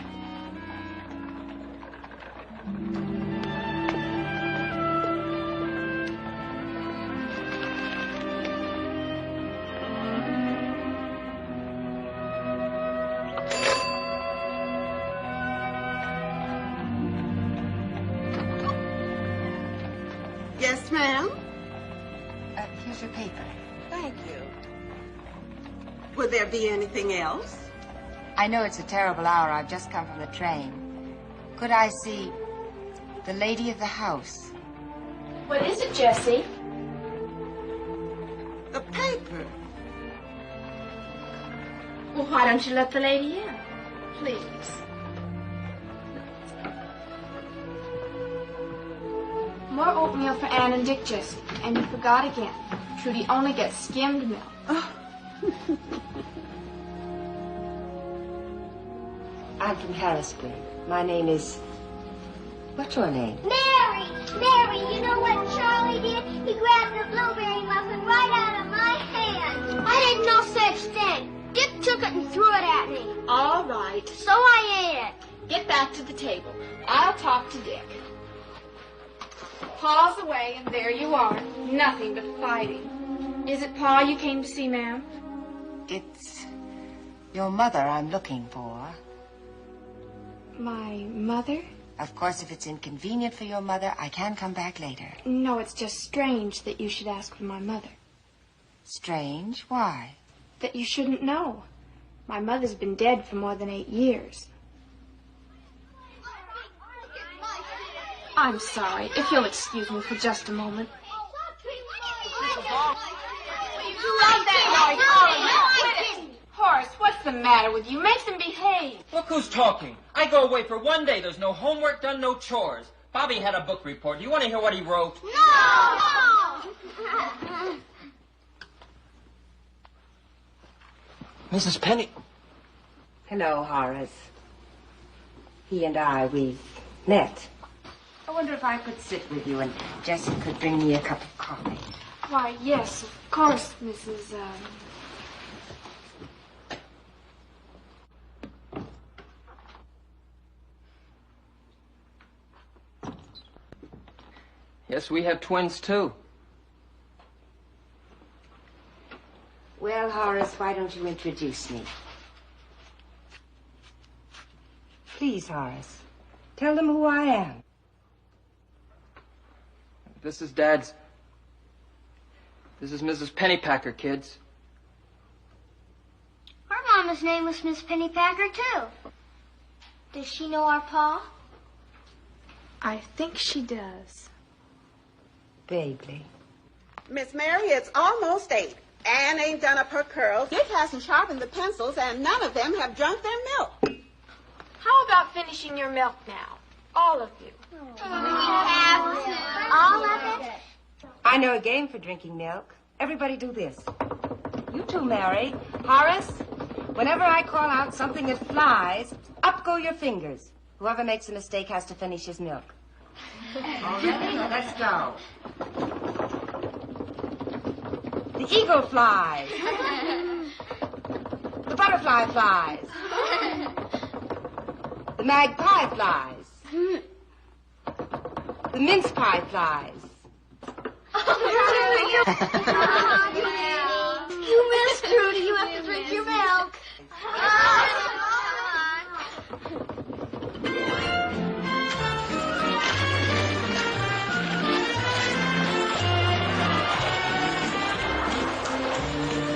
Yes, ma'am?
Here's your paper.
Thank you. Would there be anything else?
I know it's a terrible hour. I've just come from the train. Could I see the lady of the house?
What is it, Jessie?
The paper.
Well, why don't you let the lady in? Please. More oatmeal for Anne and Dick, Jessie. And you forgot again. Trudy only gets skimmed milk.
I'm from Harrisburg. My name is... What's your name?
Mary! Mary, you know what Charlie did? He grabbed the blueberry muffin right out of my hand. I didn't know such thing. Dick took it and threw it at me.
All right.
So I ate it.
Get back to the table. I'll talk to Dick. Pa's away, and there you are. Nothing but fighting. Is it Pa you came to see, ma'am?
It's your mother I'm looking for.
My mother?
Of course, if it's inconvenient for your mother, I can come back later.
No, it's just strange that you should ask for my mother.
Strange? Why?
That you shouldn't know. My mother's been dead for more than 8 years. I'm sorry, if you'll excuse me for just a moment. You love that noise. Horace, what's the matter with you? Make them behave.
Look who's talking. I go away for 1 day. There's no homework done, no chores. Bobby had a book report. Do you want to hear what he wrote?
No!
Mrs. Penny.
Hello, Horace. He and I, we've met. I wonder if I could sit with you and Jessie could bring me a cup of coffee.
Why, yes, of course, Mrs.
Yes, we have twins, too.
Well, Horace, why don't you introduce me? Please, Horace, tell them who I am.
This is Dad's... This is Mrs. Pennypacker, kids.
Our mama's name was Miss Pennypacker, too. Does she know our pa?
I think she does.
Vaguely.
Miss Mary, it's almost 8. Anne ain't done up her curls. Dick hasn't sharpened the pencils, and none of them have drunk their milk.
How about finishing your milk now? All of you.
All of it?
I know a game for drinking milk. Everybody do this. You too, Mary. Horace, whenever I call out something that flies, up go your fingers. Whoever makes a mistake has to finish his milk. All ready? Let's go. The eagle flies. The butterfly flies. The magpie flies. The mince pie flies.
You miss Trudy. You have to drink your milk.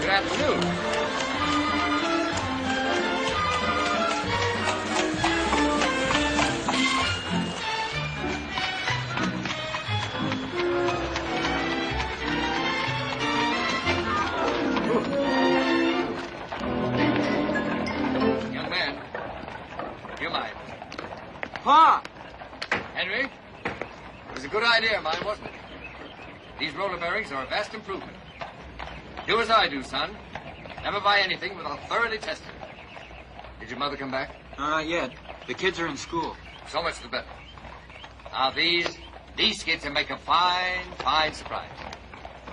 Good afternoon. Young man, you're mine.
Pa!
Henry, it was a good idea of mine, wasn't it? These roller bearings are a vast improvement. Do as I do, son. Never buy anything without thoroughly testing it. Did your mother come back?
Not yet. The kids are in school.
So much the better. Now these kids will make a fine surprise.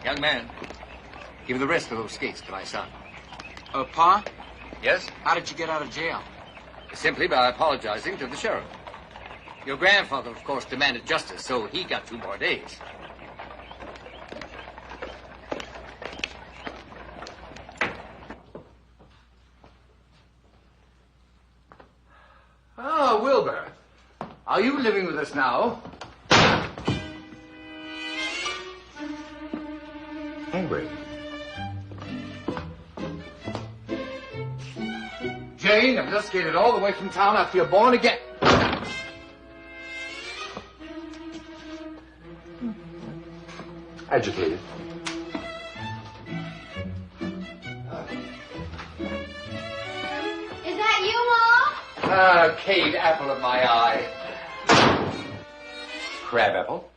Young man, Give the rest of those skates to my son.
Pa?
Yes?
How did you get out of jail?
Simply by apologizing to the sheriff. Your grandfather, of course, demanded justice, so he got 2 more days. Ah, Wilbur. Are you living with us now? Angry. Jane, I've just skated all the way from town after you're born again. Agitated.
Is that you, Mom?
Ah, Kate, apple of my eye. Crab apple.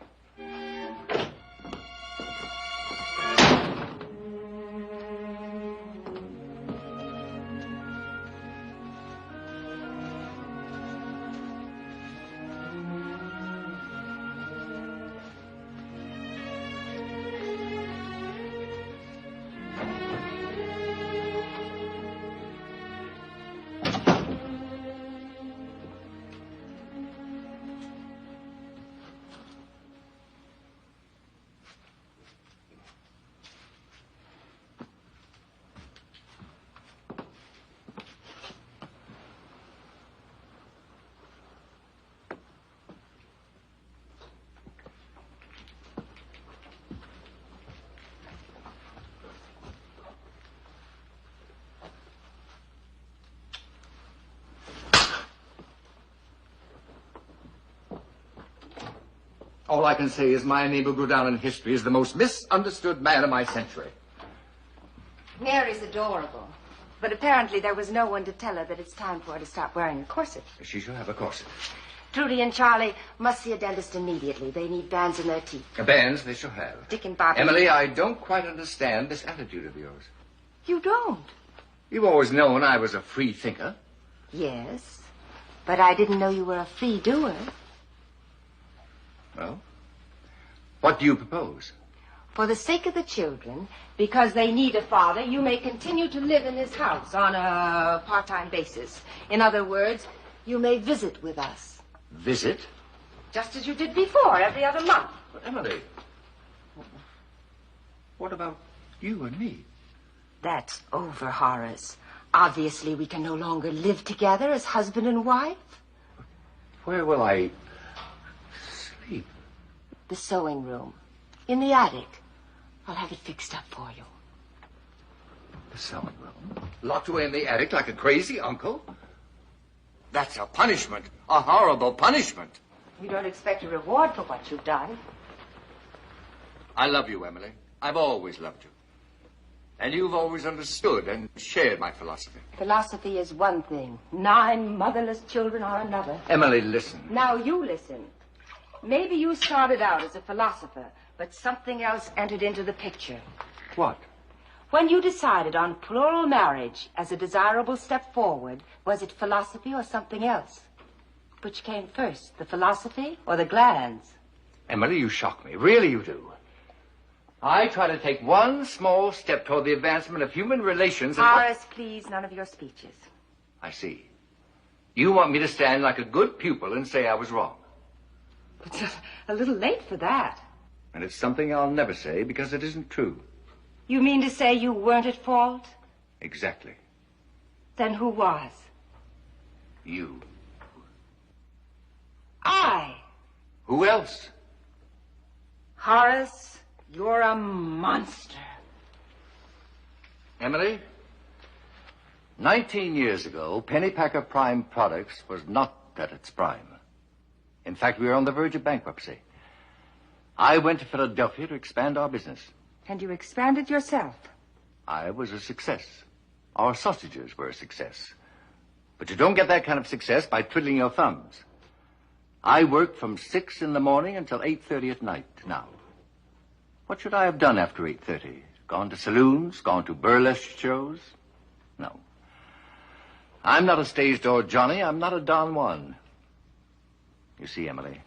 All I can say is my name will go down in history as the most misunderstood man of my century.
Mary's adorable. But apparently there was no one to tell her that it's time for her to stop wearing a corset.
She shall have a corset.
Trudy and Charlie must see a dentist immediately. They need bands in their teeth.
Bands they shall have.
Dick and Bobby.
Emily, I don't quite understand this attitude of yours.
You don't?
You've always known I was a free thinker.
Yes, but I didn't know you were a free doer.
Well, what do you propose?
For the sake of the children, because they need a father, you may continue to live in this house on a part-time basis. In other words, you may visit with us.
Visit?
Just as you did before, every other month.
But Emily, what about you and me?
That's over, Horace. Obviously, we can no longer live together as husband and wife.
Where will I sleep?
The sewing room. In the attic. I'll have it fixed up for you.
The sewing room? Locked away in the attic like a crazy uncle? That's a punishment. A horrible punishment.
You don't expect a reward for what you've done.
I love you, Emily. I've always loved you. And you've always understood and shared my philosophy.
Philosophy is one thing. 9 motherless children are another.
Emily, listen.
Now you listen. Maybe you started out as a philosopher, but something else entered into the picture.
What?
When you decided on plural marriage as a desirable step forward, was it philosophy or something else? Which came first, the philosophy or the glands?
Emily, you shock me. Really you do. I try to take one small step toward the advancement of human relations and...
Horace, please, none of your speeches.
I see. You want me to stand like a good pupil and say I was wrong.
It's a little late for that.
And it's something I'll never say because it isn't true.
You mean to say you weren't at fault?
Exactly.
Then who was?
You.
I.
Who else?
Horace, you're a monster.
Emily, 19 years ago, Pennypacker Prime Products was not at its prime. In fact, we were on the verge of bankruptcy. I went to Philadelphia to expand our business.
And you expanded yourself.
I was a success. Our sausages were a success. But you don't get that kind of success by twiddling your thumbs. I worked from 6 in the morning until 8:30 at night now. What should I have done after 8:30? Gone to saloons? Gone to burlesque shows? No. I'm not a stage door Johnny. I'm not a Don Juan. You see, Emily,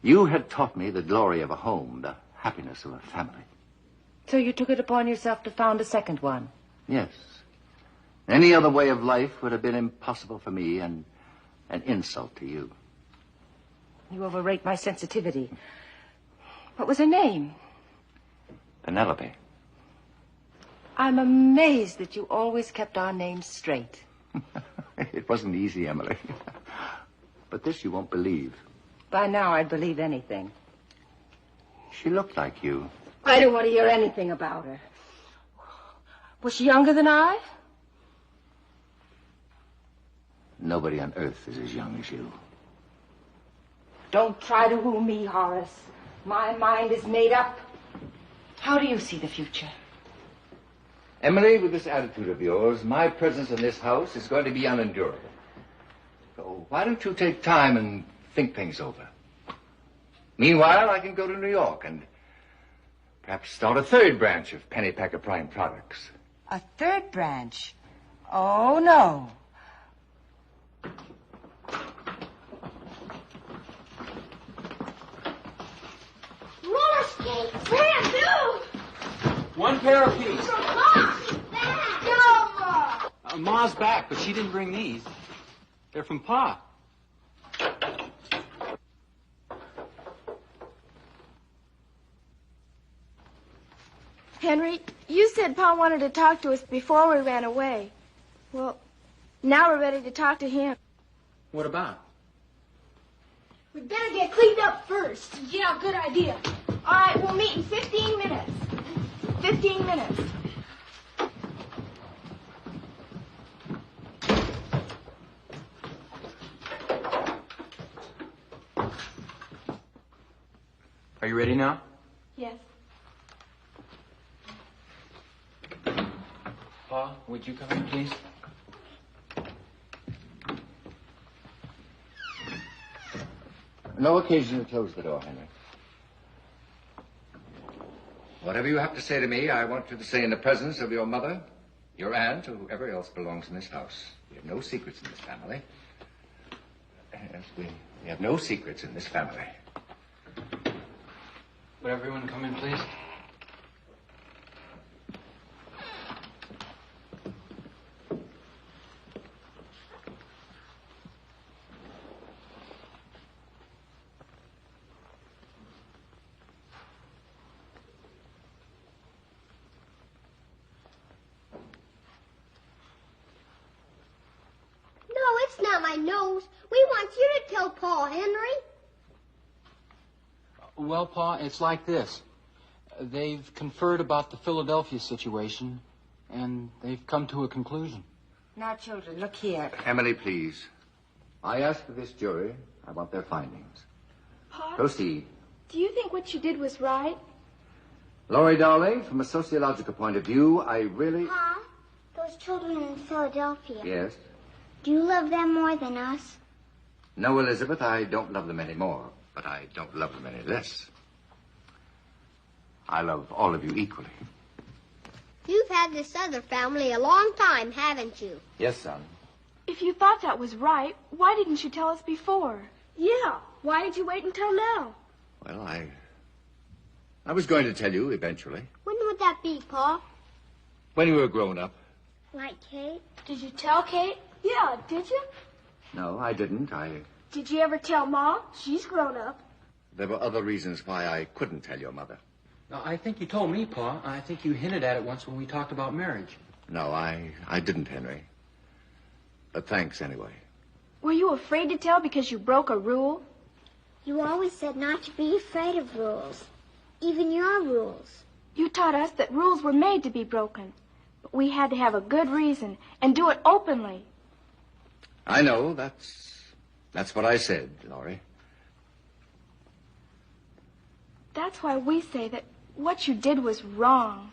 you had taught me the glory of a home, the happiness of a family.
So you took it upon yourself to found a second one?
Yes. Any other way of life would have been impossible for me and an insult to you.
You overrate my sensitivity. What was her name?
Penelope.
I'm amazed that you always kept our names straight.
It wasn't easy, Emily. But this you won't believe.
By now, I'd believe anything.
She looked like you.
I don't want to hear anything about her. Was she younger than I?
Nobody on earth is as young as you.
Don't try to woo me, Horace. My mind is made up. How do you see the future?
Emily, with this attitude of yours, my presence in this house is going to be unendurable. So why don't you take time and think things over? Meanwhile, I can go to New York and perhaps start a third branch of Pennypacker Prime Products.
A third branch? Oh, no.
Roller skates, brand new.
One pair apiece.
Mom's back. Go, Mom.
Ma's back, but she didn't bring these. They're from Pa.
Henry, you said Pa wanted to talk to us before we ran away. Well, now we're ready to talk to him.
What about?
We better get cleaned up first. Yeah, good idea. All right, we'll meet in 15 minutes. 15 minutes.
Are you ready now?
Yes.
Pa, would you come in, please?
No occasion to close the door, Henry. Whatever you have to say to me, I want you to say in the presence of your mother, your aunt, or whoever else belongs in this house. We have no secrets in this family. Yes, we have no secrets in this family.
Would everyone come in, please?
It's not my nose. We want you to tell Paul, Henry.
Well, Pa, it's like this. They've conferred about the Philadelphia situation, and they've come to a conclusion.
Now, children, look here.
Emily, please. I asked for this jury. I want their findings.
Pa?
Proceed.
Do you think what you did was right?
Laurie, darling, from a sociological point of view, I really...
Pa, those children in Philadelphia.
Yes?
Do you love them more than us?
No, Elizabeth, I don't love them any more, but I don't love them any less. I love all of you equally.
You've had this other family a long time, haven't you?
Yes, son.
If you thought that was right, why didn't you tell us before? Yeah, why did you wait until now?
Well, I was going to tell you eventually.
When would that be, Pa?
When you were grown up.
Like Kate?
Did you tell Kate? Yeah, did you?
No, I didn't.
Did you ever tell Ma? She's grown up.
There were other reasons why I couldn't tell your mother.
No, I think you told me, Pa. I think you hinted at it once when we talked about marriage.
No, I didn't, Henry. But thanks anyway.
Were you afraid to tell because you broke a rule?
You always said not to be afraid of rules. Even your rules.
You taught us that rules were made to be broken. But we had to have a good reason and do it openly.
I know. That's what I said, Laurie.
That's why we say that what you did was wrong.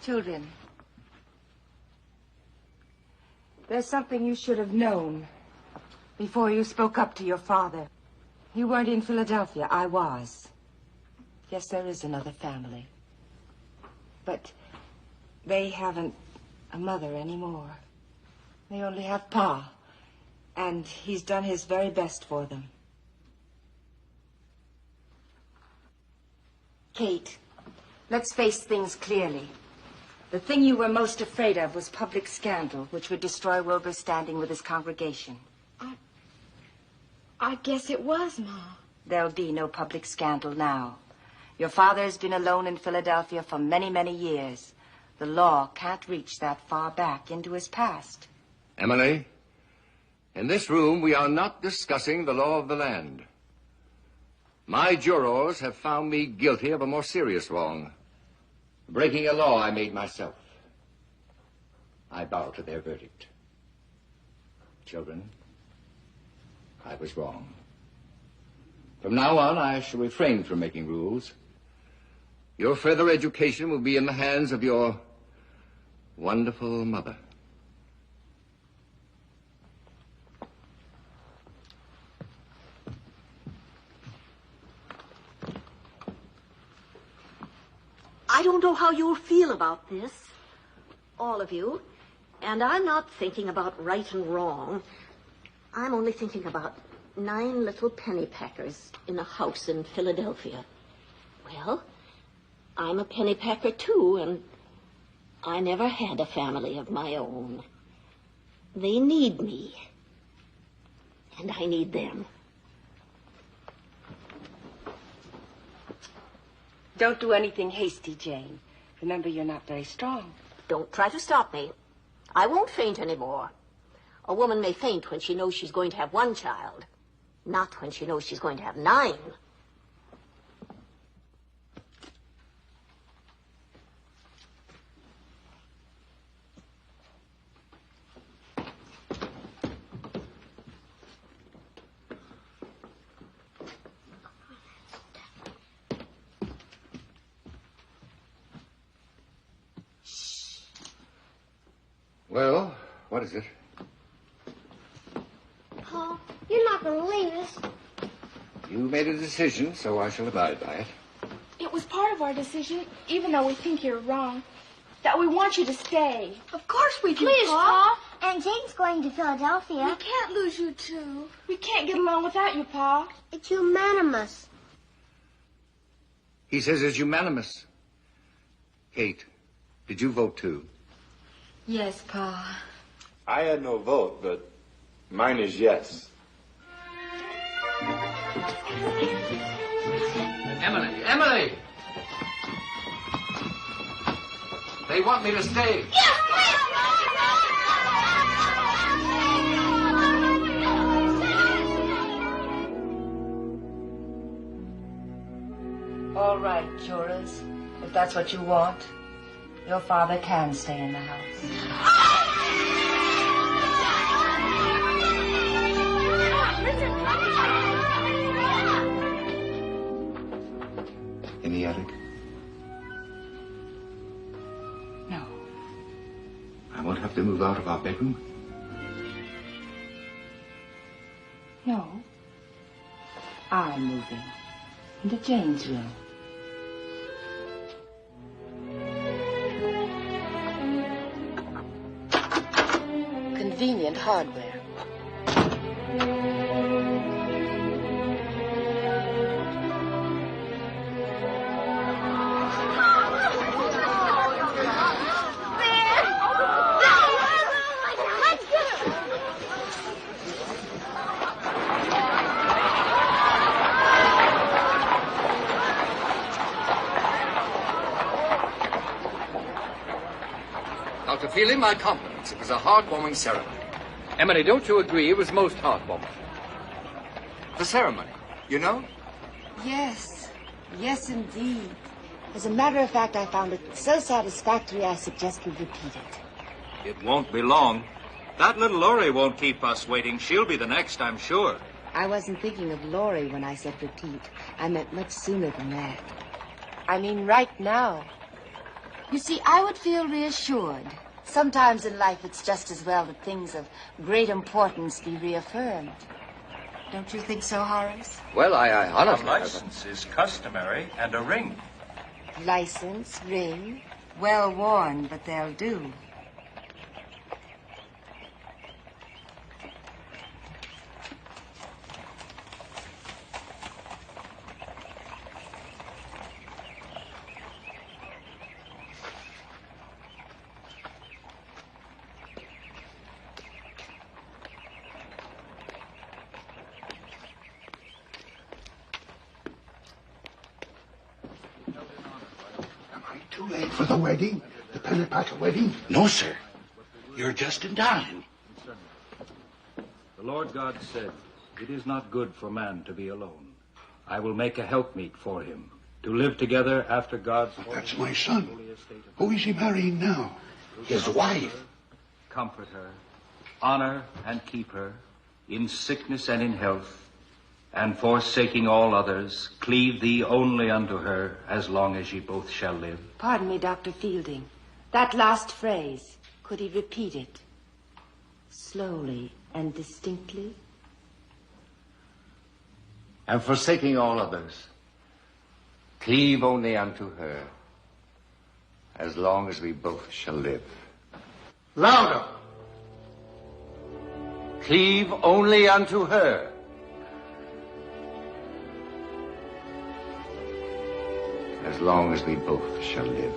Children, there's something you should have known before you spoke up to your father. You weren't in Philadelphia. I was. Yes, there is another family. But they haven't a mother anymore. They only have Pa. And he's done his very best for them. Kate, let's face things clearly. The thing you were most afraid of was public scandal, which would destroy Wilbur's standing with his congregation.
I guess it was, Ma.
There'll be no public scandal now. Your father has been alone in Philadelphia for many, many years. The law can't reach that far back into his past.
Emily, in this room we are not discussing the law of the land. My jurors have found me guilty of a more serious wrong. Breaking a law I made myself. I bow to their verdict. Children, I was wrong. From now on, I shall refrain from making rules. Your further education will be in the hands of your wonderful mother.
I don't know how you'll feel about this, all of you, and I'm not thinking about right and wrong. I'm only thinking about 9 little pennypackers in a house in Philadelphia. Well, I'm a pennypacker too, and I never had a family of my own. They need me, and I need them.
Don't do anything hasty, Jane. Remember, you're not very strong.
Don't try to stop me. I won't faint anymore. A woman may faint when she knows she's going to have 1 child, not when she knows she's going to have 9.
Well, what is it?
Pa, you're not going to leave us.
You made a decision, so I shall abide by it.
It was part of our decision, even though we think you're wrong, that we want you to stay.
Of course we do,
Please, Pa.
And Jane's going to Philadelphia.
We can't lose you two. We can't get along without you, Pa.
It's unanimous.
He says it's unanimous. Kate, did you vote too?
Yes, Pa.
I had no vote, but mine is yes.
Emily! They want me to stay.
All right, jurors. If that's what you want, your father can stay in the house.
In the attic?
No.
I won't have to move out of our bedroom?
No. I'm moving into Jane's room. Convenient hardware.
Now, to feel in my compliments, it was a heartwarming ceremony. Emily, don't you agree it was most heartwarming? The ceremony, you know?
Yes. Yes, indeed. As a matter of fact, I found it so satisfactory, I suggest we repeat it.
It won't be long. That little Laurie won't keep us waiting. She'll be the next, I'm sure.
I wasn't thinking of Laurie when I said repeat. I meant much sooner than that. I mean right now. You see, I would feel reassured. Sometimes in life it's just as well that things of great importance be reaffirmed. Don't you think so, Horace?
Well, I honestly...
A license is customary, and a ring.
License, ring, Well worn, but they'll do.
Too late for the wedding? The Pennypacker wedding?
No, sir. You're just in time.
The Lord God said, "It is not good for man to be alone. I will make a helpmeet for him, to live together after God's..."
That's my son. Who is he marrying now?
His wife.
Comfort her, honor and keep her, in sickness and in health, and forsaking all others, cleave thee only unto her, as long as ye both shall live.
Pardon me, Dr. Fielding. That last phrase, could he repeat it? Slowly and distinctly?
And forsaking all others, cleave only unto her, as long as we both shall live.
Louder!
Cleave only unto her, as long as we both shall live.